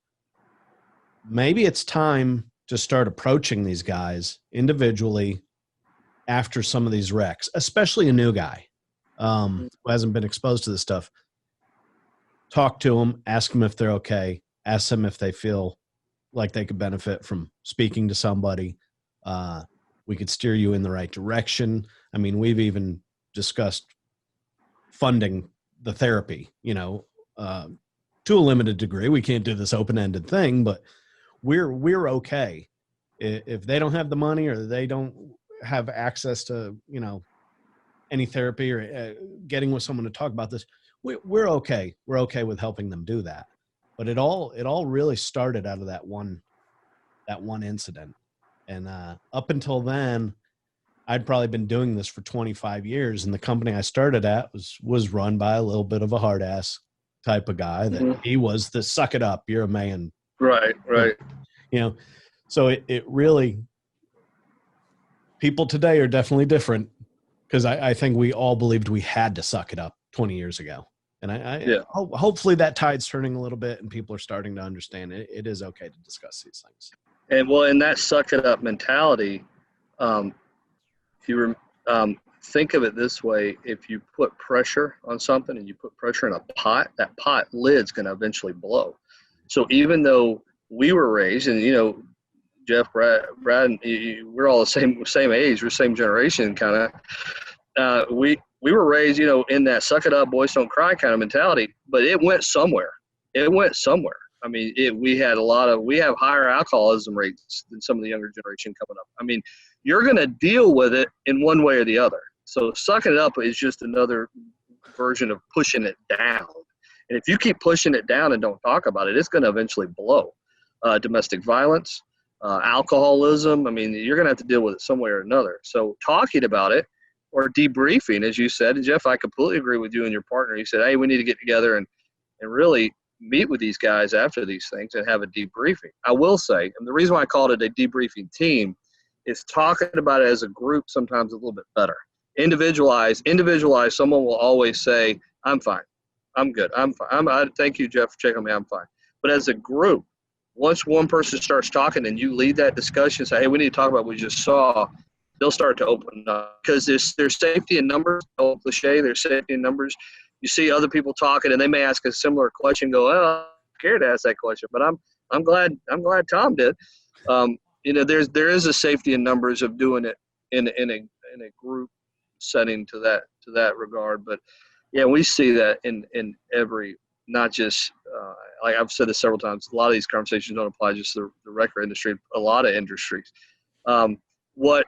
B: Maybe it's time to start approaching these guys individually after some of these wrecks, especially a new guy who hasn't been exposed to this stuff. Talk to them, ask them if they're okay, ask them if they feel like they could benefit from speaking to somebody. We could steer you in the right direction. I mean, we've even discussed funding the therapy, to a limited degree. We can't do this open-ended thing, but we're okay. If they don't have the money or they don't have access to, any therapy or getting with someone to talk about this, we're okay. We're okay with helping them do that. But it all really started out of that one incident. And up until then, I'd probably been doing this for 25 years. And the company I started at was run by a little bit of a hard ass type of guy that he was the suck it up, you're a man.
D: Right.
B: So it really, people today are definitely different, because I think we all believed we had to suck it up 20 years ago. And hopefully that tide's turning a little bit and people are starting to understand it is okay to discuss these things.
D: And in that suck it up mentality, if you think of it this way, if you put pressure on something and you put pressure in a pot, that pot lid's going to eventually blow. So even though we were raised, and Jeff, Brad, we're all the same age, we're same generation, kind of. We were raised, in that suck it up, boys don't cry kind of mentality, but it went somewhere. I mean, we have higher alcoholism rates than some of the younger generation coming up. I mean, you're going to deal with it in one way or the other. So sucking it up is just another version of pushing it down. And if you keep pushing it down and don't talk about it, it's going to eventually blow. Domestic violence, alcoholism. I mean, you're going to have to deal with it some way or another. So talking about it or debriefing, as you said, and Jeff, I completely agree with you and your partner. You said, hey, we need to get together and really meet with these guys after these things and have a debriefing. I will say, and the reason why I called it a debriefing team is talking about it as a group sometimes a little bit better. Individualized, someone will always say, I'm fine. I'm good. I'm fine. Thank you, Jeff, for checking on me. I'm fine. But as a group, once one person starts talking and you lead that discussion, say, hey, we need to talk about what we just saw, they'll start to open up, because there's safety in numbers. No cliche, there's safety in numbers. You see other people talking and they may ask a similar question, go, oh, I'm scared to ask that question, but I'm glad Tom did. There is a safety in numbers of doing it in a group setting to that regard. But yeah, we see that in every, not just like I've said this several times, a lot of these conversations don't apply just to the record industry, a lot of industries. What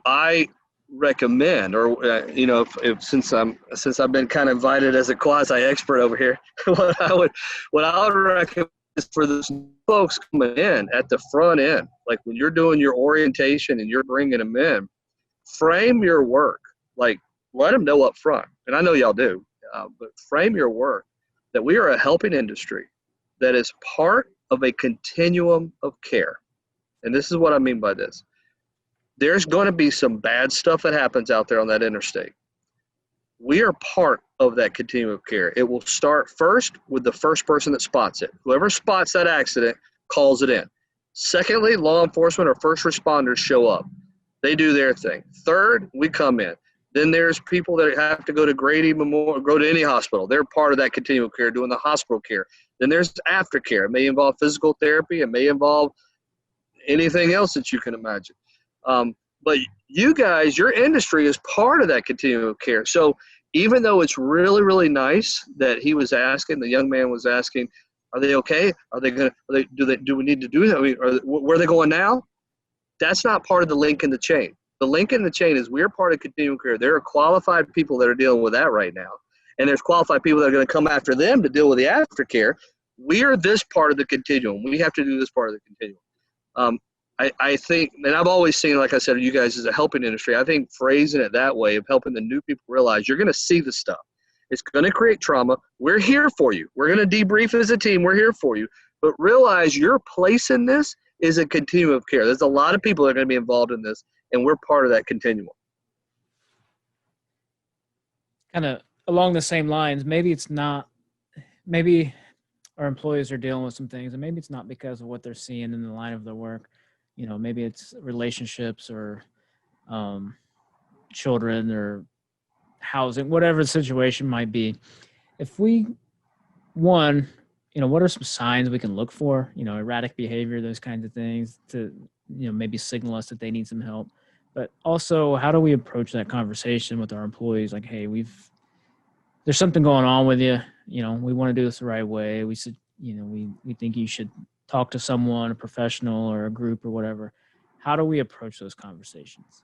D: I recommend, or if since I've been kind of invited as a quasi expert over here, what I would recommend is for those folks coming in at the front end, like when you're doing your orientation and you're bringing them in, frame your work, like let them know up front, and I know y'all do, but frame your work that we are a helping industry that is part of a continuum of care. And this is what I mean by this. There's going to be some bad stuff that happens out there on that interstate. We are part of that continuum of care. It will start first with the first person that spots it. Whoever spots that accident calls it in. Secondly, law enforcement or first responders show up. They do their thing. Third, we come in. Then there's people that have to go to Grady Memorial, go to any hospital. They're part of that continuum of care, doing the hospital care. Then there's aftercare. It may involve physical therapy. It may involve anything else that you can imagine. But you guys, your industry is part of that continuum of care. So even though it's really, really nice that he was asking, the young man was asking, are they okay? Are they going to, do we need to do that? I mean, where are they going now? That's not part of the link in the chain. The link in the chain is we're part of continuum of care. There are qualified people that are dealing with that right now. And there's qualified people that are going to come after them to deal with the aftercare. We are this part of the continuum. We have to do this part of the continuum. I think, and I've always seen, like I said, you guys as a helping industry, I think phrasing it that way of helping the new people realize you're going to see the stuff. It's going to create trauma. We're here for you. We're going to debrief as a team. We're here for you. But realize your place in this is a continuum of care. There's a lot of people that are going to be involved in this, and we're part of that continuum.
C: Kind of along the same lines, maybe our employees are dealing with some things, and maybe it's not because of what they're seeing in the line of their work. Maybe it's relationships or children or housing, whatever the situation might be. If we, one, what are some signs we can look for, erratic behavior, those kinds of things to, maybe signal us that they need some help. But also, how do we approach that conversation with our employees? Like, hey, there's something going on with you. We want to do this the right way. We should, we think you should talk to someone, a professional or a group or whatever. How do we approach those conversations?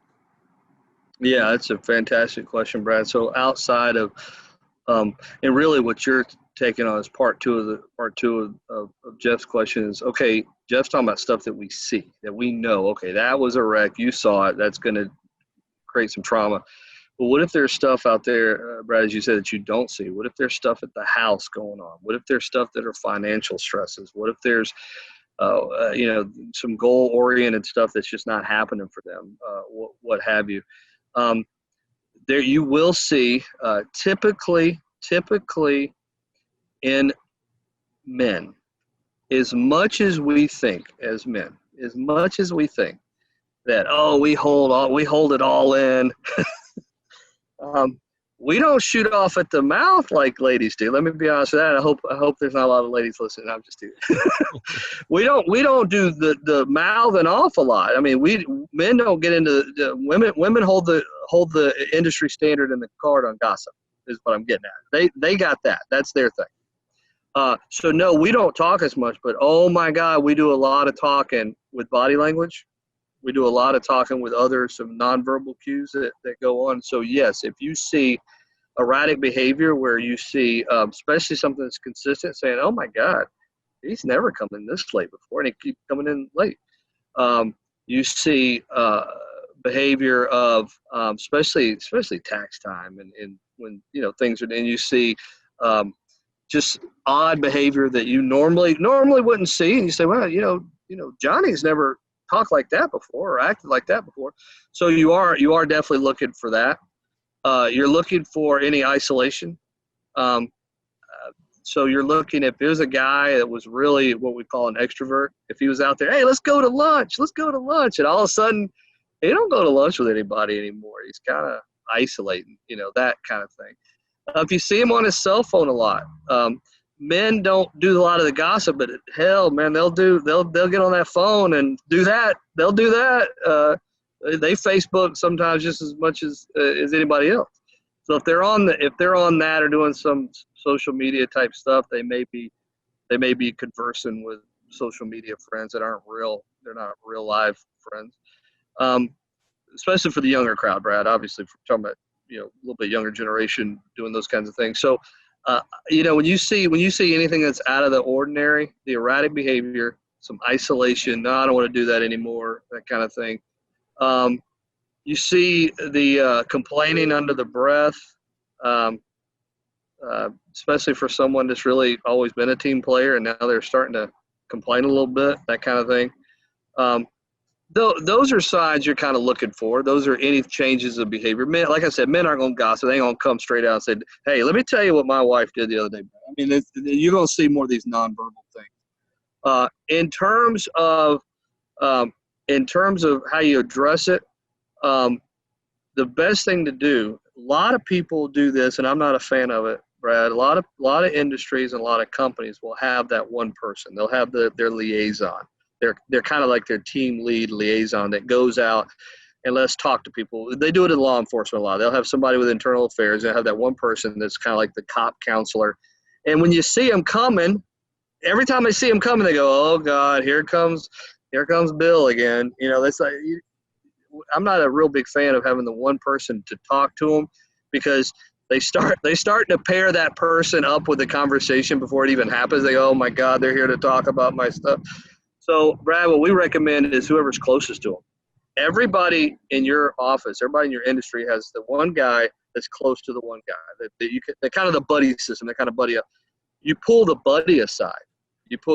D: Yeah, that's a fantastic question, Brad. So outside of, and really what you're taking on is part two of Jeff's question is, okay, Jeff's talking about stuff that we see, that we know, okay, that was a wreck. You saw it. That's going to create some trauma. But what if there's stuff out there, Brad, as you said, that you don't see? What if there's stuff at the house going on? What if there's stuff that are financial stresses? What if there's, some goal-oriented stuff that's just not happening for them, what have you? There you will see typically in men, as much as we think as men, that, oh, we hold it all in. We don't shoot off at the mouth like ladies do. Let me be honest with that. I hope there's not a lot of ladies listening. I'm just kidding. We don't do the mouthing off a lot. I mean, men don't get into women hold the industry standard in the card on gossip is what I'm getting at. They got that. That's their thing. So no, we don't talk as much, but oh my God, we do a lot of talking with body language. We do a lot of talking with some nonverbal cues that go on. So yes, if you see erratic behavior where you see, especially something that's consistent, saying, oh my God, he's never come in this late before, and he keeps coming in late. You see behavior of, especially tax time and when, things are, and you see just odd behavior that you normally wouldn't see. And you say, well, Johnny's never talked like that before or acted like that before. So you are definitely looking for that. You're looking for any isolation. So you're looking, if there's a guy that was really what we call an extrovert, if he was out there, hey, let's go to lunch. And all of a sudden, he don't go to lunch with anybody anymore. He's kind of isolating, that kind of thing. If you see him on his cell phone a lot, men don't do a lot of the gossip, but hell, man, they'll get on that phone and do that. They'll do that. They Facebook sometimes just as much as anybody else. So if they're on that or doing some social media type stuff, they may be conversing with social media friends that aren't real. They're not real live friends. Especially for the younger crowd, Brad. Obviously, if we're talking about a little bit younger generation doing those kinds of things. So, when you see anything that's out of the ordinary, the erratic behavior, some isolation, no, I don't want to do that anymore, that kind of thing. You see the complaining under the breath, especially for someone that's really always been a team player and now they're starting to complain a little bit, that kind of thing. Those are signs you're kind of looking for. Those are any changes of behavior. Men, like I said, men aren't going to gossip. They ain't going to come straight out and say, hey, let me tell you what my wife did the other day. I mean, you're going to see more of these nonverbal things. In terms of how you address it, the best thing to do, a lot of people do this, and I'm not a fan of it, Brad. A lot of industries and a lot of companies will have that one person. They'll have their liaison. They're kind of like their team lead liaison that goes out and let's talk to people. They do it in law enforcement a lot. They'll have somebody with internal affairs. They'll have that one person that's kind of like the cop counselor. And when you see them coming, every time they see them coming, they go, oh God, here comes Bill again. That's like, I'm not a real big fan of having the one person to talk to them because they start to pair that person up with the conversation before it even happens. They go, oh my God, they're here to talk about my stuff. So, Brad, what we recommend is whoever's closest to them. Everybody in your office, everybody in your industry has the one guy that's close to the one guy. They're kind of the buddy system. They're kind of buddy up. You pull the buddy aside.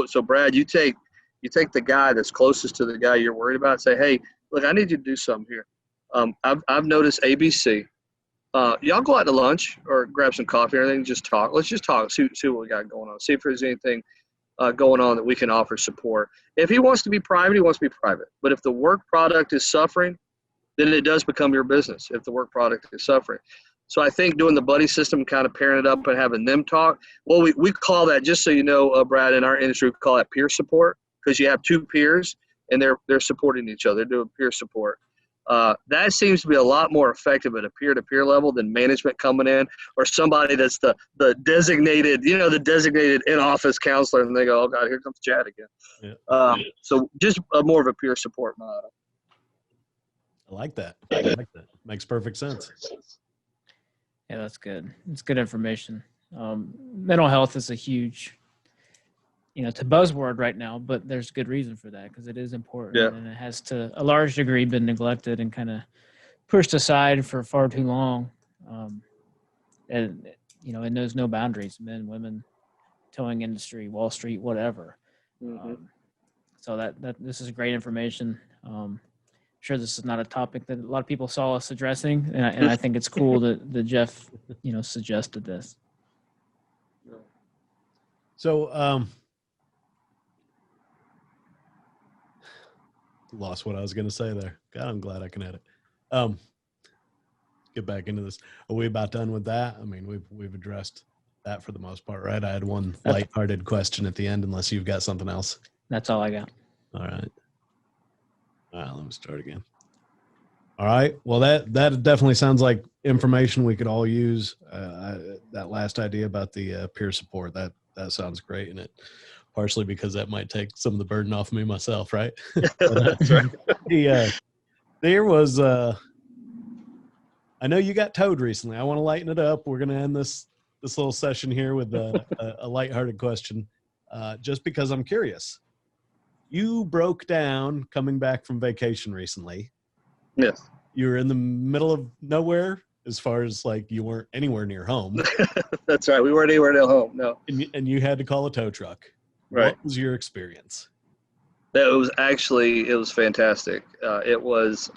D: So, Brad, you take the guy that's closest to the guy you're worried about and say, hey, look, I need you to do something here. I've noticed ABC. Y'all go out to lunch or grab some coffee or anything, just talk. Let's just talk, see what we got going on. See if there's anything going on that we can offer support. If he wants to be private, he wants to be private. But if the work product is suffering, then it does become your business if the work product is suffering. So I think doing the buddy system, kind of pairing it up and having them talk, well, we call that, just so you know, Brad, in our industry, we call that peer support, because you have two peers and they're supporting each other. They're doing peer support. That seems to be a lot more effective at a peer-to-peer level than management coming in, or somebody that's the designated, the designated in-office counselor, and they go, oh, God, here comes Chad again.
B: Yeah.
D: So just more of a peer support model.
B: I like that. I like that. Makes perfect sense.
C: Yeah, that's good. It's good information. Mental health is a huge, it's a buzzword right now, but there's good reason for that, because it is important.
D: Yeah.
C: And it has, to a large degree, been neglected and kind of pushed aside for far too long. And it knows no boundaries: men, women, towing industry, Wall Street, whatever.
D: Mm-hmm.
C: So that this is great information. I'm sure this is not a topic that a lot of people saw us addressing, and I think it's cool that Jeff, suggested this.
B: So, lost what I was going to say there. God, I'm glad I can edit. Get back into this. Are we about done with that? I mean, we've addressed that for the most part, right? I had one lighthearted question at the end, unless you've got something else.
C: That's all I got.
B: All right. Let me start again. All right. Well, that definitely sounds like information we could all use. That last idea about the peer support, that sounds great. And it partially because that might take some of the burden off of me myself, right?
D: That's right.
B: There was I know you got towed recently. I want to lighten it up. We're going to end this little session here with a lighthearted question, just because I'm curious. You broke down coming back from vacation recently.
D: Yes.
B: You were in the middle of nowhere, as far as like you weren't anywhere near home.
D: That's right. We weren't anywhere near home. No.
B: And you had to call a tow truck.
D: Right.
B: What was your experience?
D: It was fantastic. It was,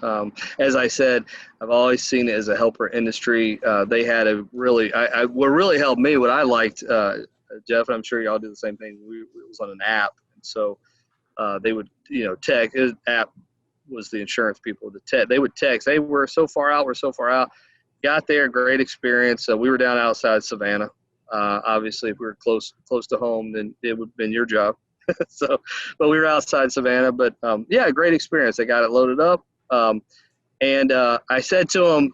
D: as I said, I've always seen it as a helper industry. They had a really, what really helped me, what I liked, Jeff, and I'm sure y'all do the same thing. It was on an app. And so they would, text. His app was the insurance people. They would text, hey, we're so far out. Got there, great experience. We were down outside Savannah. Obviously, if we were close to home, then it would have been your job. But we were outside Savannah. But great experience. They got it loaded up, and I said to him,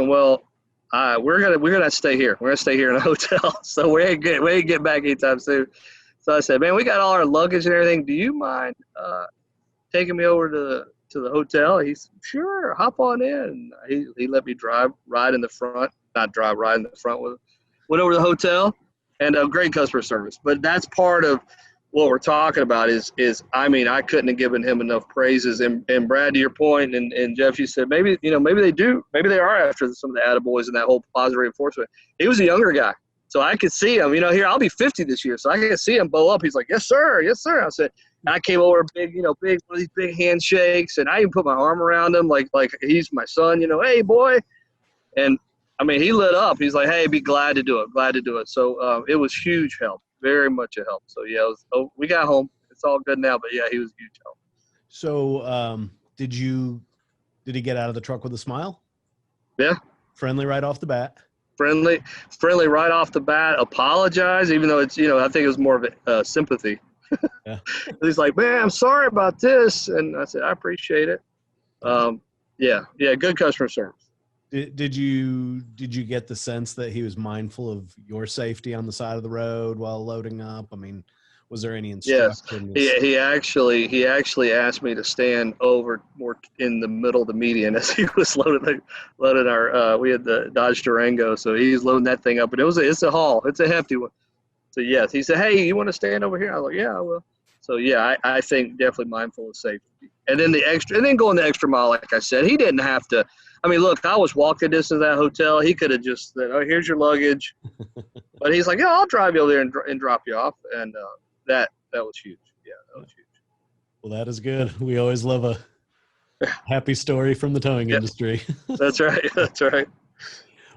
D: well, we're gonna stay here. We're gonna stay here in a hotel. So we ain't get back anytime soon. So I said, man, we got all our luggage and everything. Do you mind taking me over to the hotel? He said, sure, hop on in. He let me ride in the front with him. Went over to the hotel, and great customer service. But that's part of what we're talking about is I couldn't have given him enough praises. And Brad, to your point, and Jeff, you said maybe they do. Maybe they are after some of the attaboys and that whole positive reinforcement. He was a younger guy. So I could see him, here, I'll be 50 this year. So I could see him bow up. He's like, yes, sir. Yes, sir. I said, and I came over big, one of these big handshakes. And I even put my arm around him like he's my son, hey, boy. And, he lit up. He's like, hey, be glad to do it. So it was huge help, very much a help. So, we got home. It's all good now. But, he was a huge help.
B: So did he get out of the truck with a smile?
D: Yeah.
B: Friendly right off the bat?
D: Friendly right off the bat, apologize, even though it's, I think it was more of sympathy. Yeah. He's like, man, I'm sorry about this. And I said, I appreciate it. Good customer service.
B: Did you get the sense that he was mindful of your safety on the side of the road while loading up? Was there any instruction?
D: Yes. He actually asked me to stand over more in the middle of the median as he was loading our. We had the Dodge Durango, so he's loading that thing up, and it's a haul. It's a hefty one. So yes, he said, "Hey, you want to stand over here?" I was like, "Yeah, I will." So I think definitely mindful of safety, and then going the extra mile. Like I said, he didn't have to. Look, I was walking distance to that hotel. He could have just said, "Oh, here's your luggage," but he's like, "Yeah, I'll drive you over there and drop you off," and. That was huge. Yeah, that was huge.
B: Well, that is good. We always love a happy story from the towing industry.
D: That's right. That's right.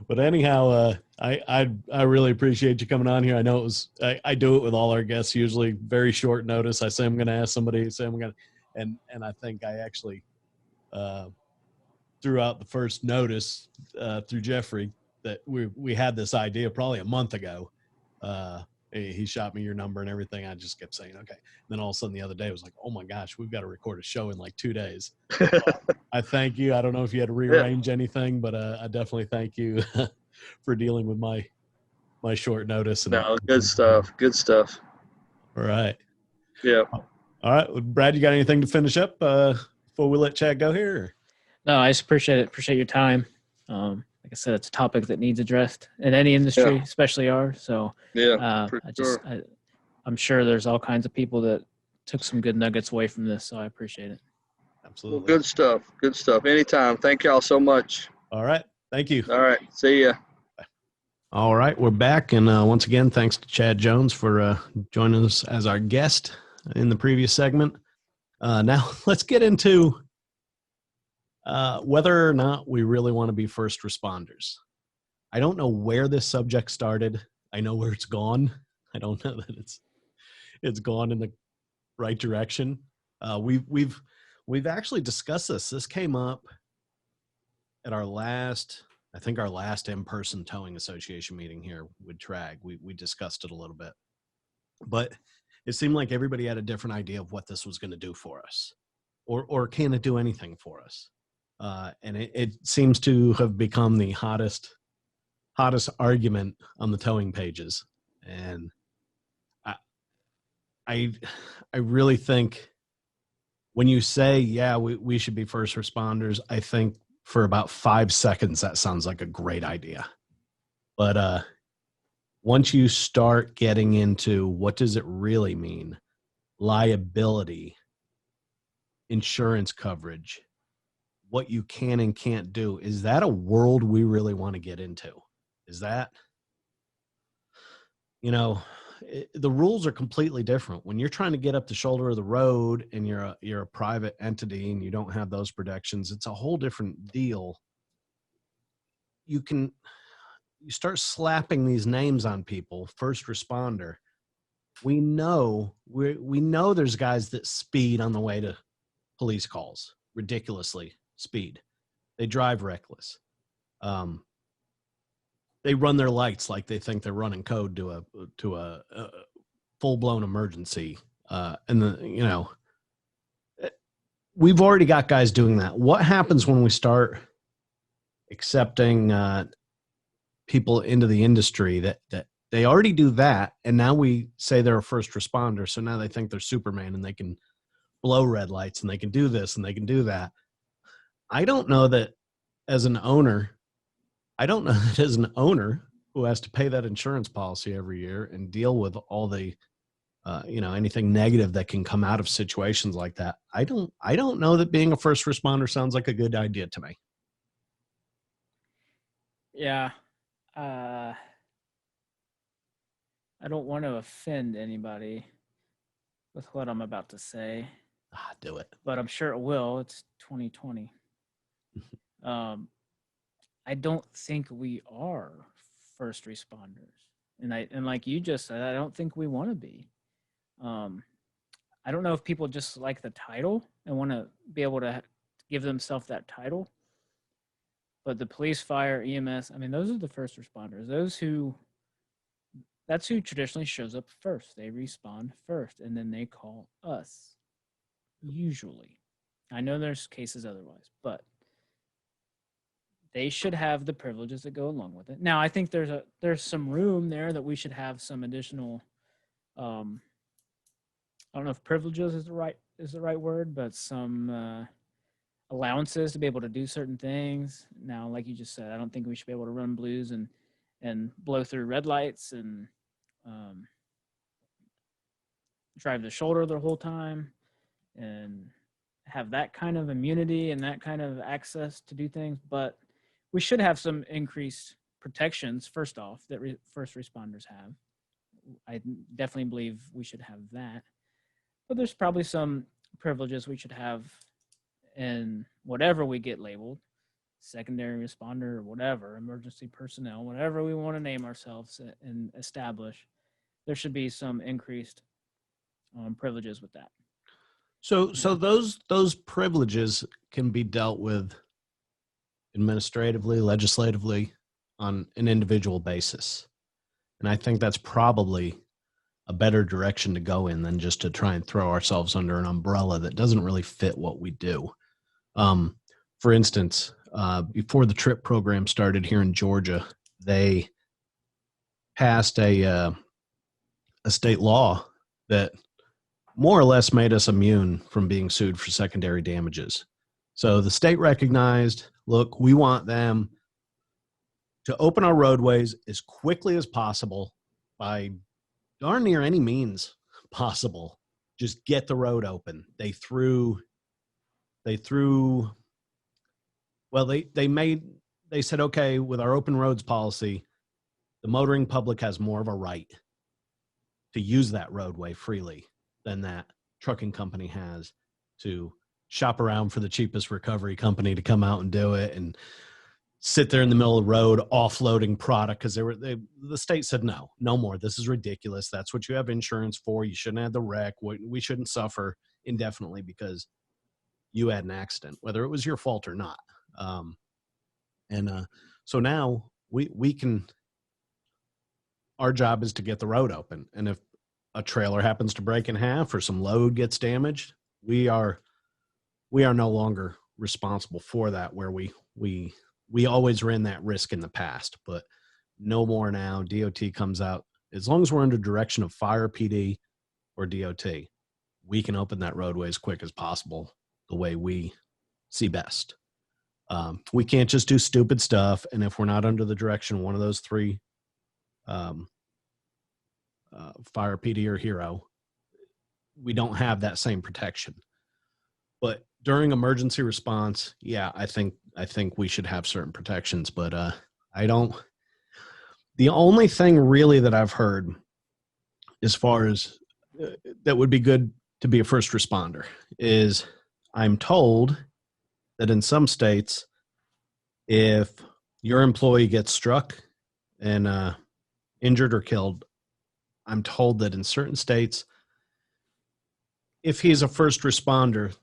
B: But anyhow, I really appreciate you coming on here. I know it was I do it with all our guests usually very short notice. I say I'm going to ask somebody, and I think I actually threw out the first notice through Jeffrey that we had this idea probably a month ago. He shot me your number and everything. I just kept saying, okay. And then all of a sudden the other day it was like, oh my gosh, we've got to record a show in like 2 days. I thank you. I don't know if you had to rearrange anything, but I definitely thank you for dealing with my short notice.
D: No, good stuff. Good stuff.
B: All right.
D: Yeah.
B: All right. Well, Brad, you got anything to finish up before we let Chad go here?
C: No, I just appreciate it. Appreciate your time. Like I said, it's a topic that needs addressed in any industry, especially ours. So I'm sure there's all kinds of people that took some good nuggets away from this. So I appreciate it.
B: Absolutely.
D: Well, good stuff. Good stuff. Anytime. Thank y'all so much.
B: All right. Thank you.
D: All right. See ya.
B: Bye. All right. We're back. And once again, thanks to Chad Jones for joining us as our guest in the previous segment. Now let's get into whether or not we really want to be first responders. I don't know where this subject started. I know where it's gone. I don't know that it's gone in the right direction. We've actually discussed this. This came up at our last in-person towing association meeting here with TRAG. We discussed it a little bit, but it seemed like everybody had a different idea of what this was going to do for us, or can it do anything for us? And it seems to have become the hottest argument on the towing pages. And I really think when you say, yeah, we should be first responders, I think for about 5 seconds, that sounds like a great idea. But once you start getting into what does it really mean, liability, insurance coverage, what you can and can't do, is that a world we really want to get into? Is that, the rules are completely different. When you're trying to get up the shoulder of the road and you're a private entity and you don't have those protections, it's a whole different deal. You start slapping these names on people, first responder. We know there's guys that speed on the way to police calls, ridiculously speed. They drive reckless. They run their lights like they think they're running code to a full-blown emergency. We've already got guys doing that. What happens when we start accepting people into the industry that they already do that, and now we say they're a first responder, so now they think they're Superman and they can blow red lights and they can do this and they can do that. I don't know that as an owner who has to pay that insurance policy every year and deal with all the, anything negative that can come out of situations like that. I don't know that being a first responder sounds like a good idea to me.
C: Yeah. I don't want to offend anybody with what I'm about to say.
B: Do it.
C: But I'm sure it will. It's 2020. I don't think we are first responders. And like you just said, I don't think we want to be. I don't know if people just like the title and want to be able to give themselves that title. But the police, fire, EMS, those are the first responders. That's who traditionally shows up first. They respond first, and then they call us, usually. I know there's cases otherwise, but they should have the privileges that go along with it. Now, I think there's some room there that we should have some additional, I don't know if privileges is the right word, but some allowances to be able to do certain things. Now, like you just said, I don't think we should be able to run blues and blow through red lights and drive the shoulder the whole time and have that kind of immunity and that kind of access to do things. But we should have some increased protections, first off, that first responders have. I definitely believe we should have that. But there's probably some privileges we should have in whatever we get labeled, secondary responder or whatever, emergency personnel, whatever we want to name ourselves and establish. There should be some increased privileges with that.
B: So those privileges can be dealt with administratively, legislatively, on an individual basis. And I think that's probably a better direction to go in than just to try and throw ourselves under an umbrella that doesn't really fit what we do. For instance, before the TRIP program started here in Georgia, they passed a state law that more or less made us immune from being sued for secondary damages. So the state recognized, look, we want them to open our roadways as quickly as possible by darn near any means possible. Just get the road open. They said, okay, with our open roads policy, the motoring public has more of a right to use that roadway freely than that trucking company has to shop around for the cheapest recovery company to come out and do it and sit there in the middle of the road offloading product because the state said no more. This is ridiculous. That's what you have insurance for. You shouldn't have the wreck. We shouldn't suffer indefinitely because you had an accident, whether it was your fault or not. So now we can. Our job is to get the road open, and if a trailer happens to break in half or some load gets damaged, we are no longer responsible for that, where we always ran that risk in the past, but no more now. DOT comes out. As long as we're under direction of fire, PD, or DOT, we can open that roadway as quick as possible the way we see best. We can't just do stupid stuff, and if we're not under the direction of one of those three, fire, PD, or hero, we don't have that same protection. But during emergency response, yeah, I think we should have certain protections, but I don't. The only thing really that I've heard as far as that would be good to be a first responder is I'm told that in some states, if your employee gets struck and injured or killed, I'm told that in certain states, if he's a first responder,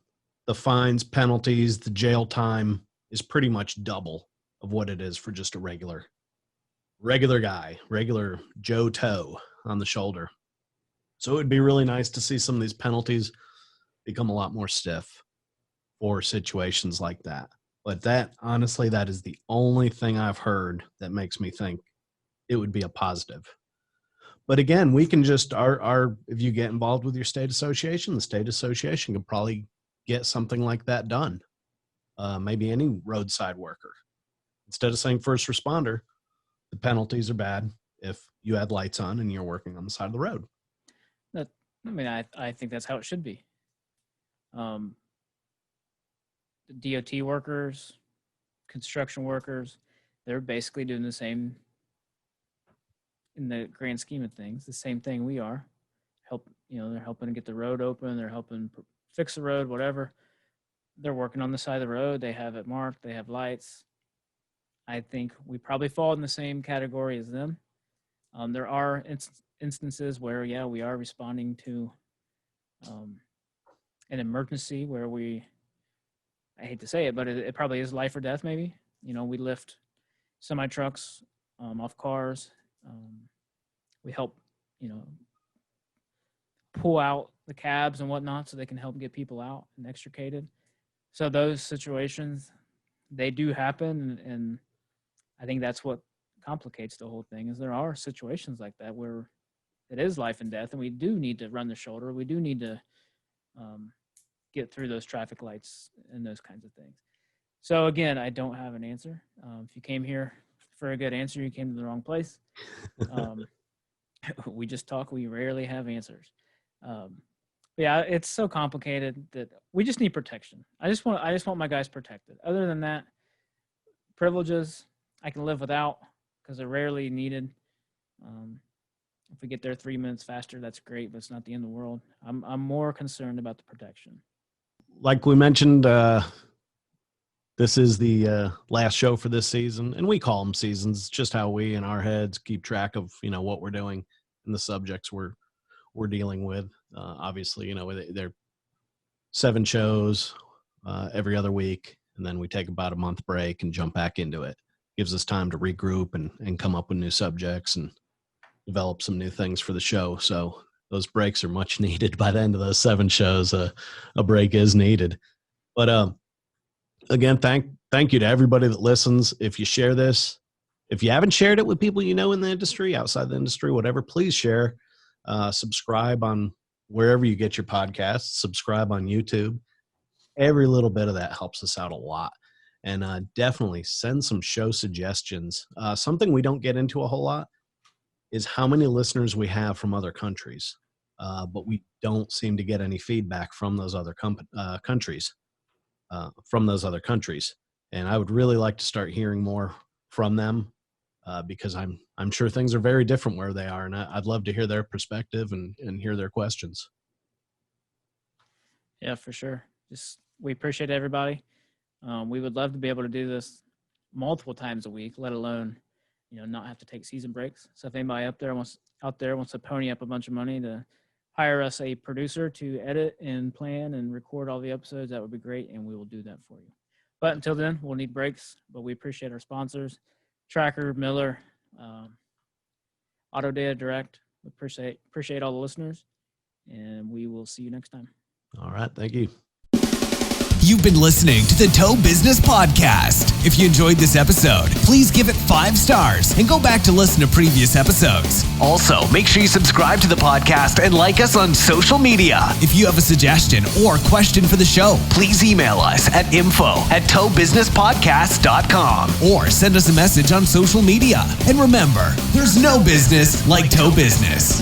B: the fines, penalties, the jail time is pretty much double of what it is for just a regular guy, regular Joe Toe on the shoulder. So it would be really nice to see some of these penalties become a lot more stiff for situations like that. But that, honestly, that is the only thing I've heard that makes me think it would be a positive. But again, we can just, if you get involved with your state association, the state association could probably get something like that done. Maybe any roadside worker. Instead of saying first responder, the penalties are bad if you had lights on and you're working on the side of the road.
C: I think that's how it should be. The DOT workers, construction workers, they're basically doing the same, in the grand scheme of things, the same thing we are. They're helping to get the road open. They're helping fix the road, whatever. They're working on the side of the road. They have it marked. They have lights. I think we probably fall in the same category as them. There are instances where, yeah, we are responding to an emergency where I hate to say it, but it probably is life or death maybe. We lift semi-trucks off cars. We help, pull out the cabs and whatnot so they can help get people out and extricated. So those situations, they do happen, and I think that's what complicates the whole thing, is there are situations like that where it is life and death, and we do need to run the shoulder. We do need to get through those traffic lights and those kinds of things. So again, I don't have an answer. If you came here for a good answer, you came to the wrong place. We just talk. We rarely have answers. Yeah, it's so complicated that we just need protection. I just want my guys protected. Other than that, privileges I can live without because they're rarely needed. If we get there 3 minutes faster, that's great, but it's not the end of the world. I'm more concerned about the protection.
B: Like we mentioned, this is the last show for this season, and we call them seasons. It's just how we in our heads keep track of what we're doing and the subjects we're dealing with. Obviously, 7 shows every other week, and then we take about a month break and jump back into it. Gives us time to regroup and come up with new subjects and develop some new things for the show. So those breaks are much needed. By the end of those 7 shows, a break is needed. But again, thank you to everybody that listens. If you share this, if you haven't shared it with people you know in the industry, outside the industry, whatever, please share. Subscribe on wherever you get your podcasts. Subscribe on YouTube. Every little bit of that helps us out a lot. And definitely send some show suggestions. Something we don't get into a whole lot is how many listeners we have from other countries. But we don't seem to get any feedback from those other countries. And I would really like to start hearing more from them because I'm sure things are very different where they are. And I'd love to hear their perspective and hear their questions.
C: Yeah, for sure. We appreciate everybody. We would love to be able to do this multiple times a week, let alone, not have to take season breaks. So if anybody out there wants to pony up a bunch of money to hire us a producer to edit and plan and record all the episodes, that would be great, and we will do that for you. But until then, we'll need breaks. But we appreciate our sponsors, Tracker, Miller, Auto Data Direct. We appreciate all the listeners, and we will see you next time.
B: All right, thank you.
A: You've been listening to the Tow Business Podcast. If you enjoyed this episode, please give it 5 stars and go back to listen to previous episodes. Also, make sure you subscribe to the podcast and like us on social media. If you have a suggestion or question for the show, please email us at info@towbusinesspodcast.com or send us a message on social media. And remember, there's no business like tow business.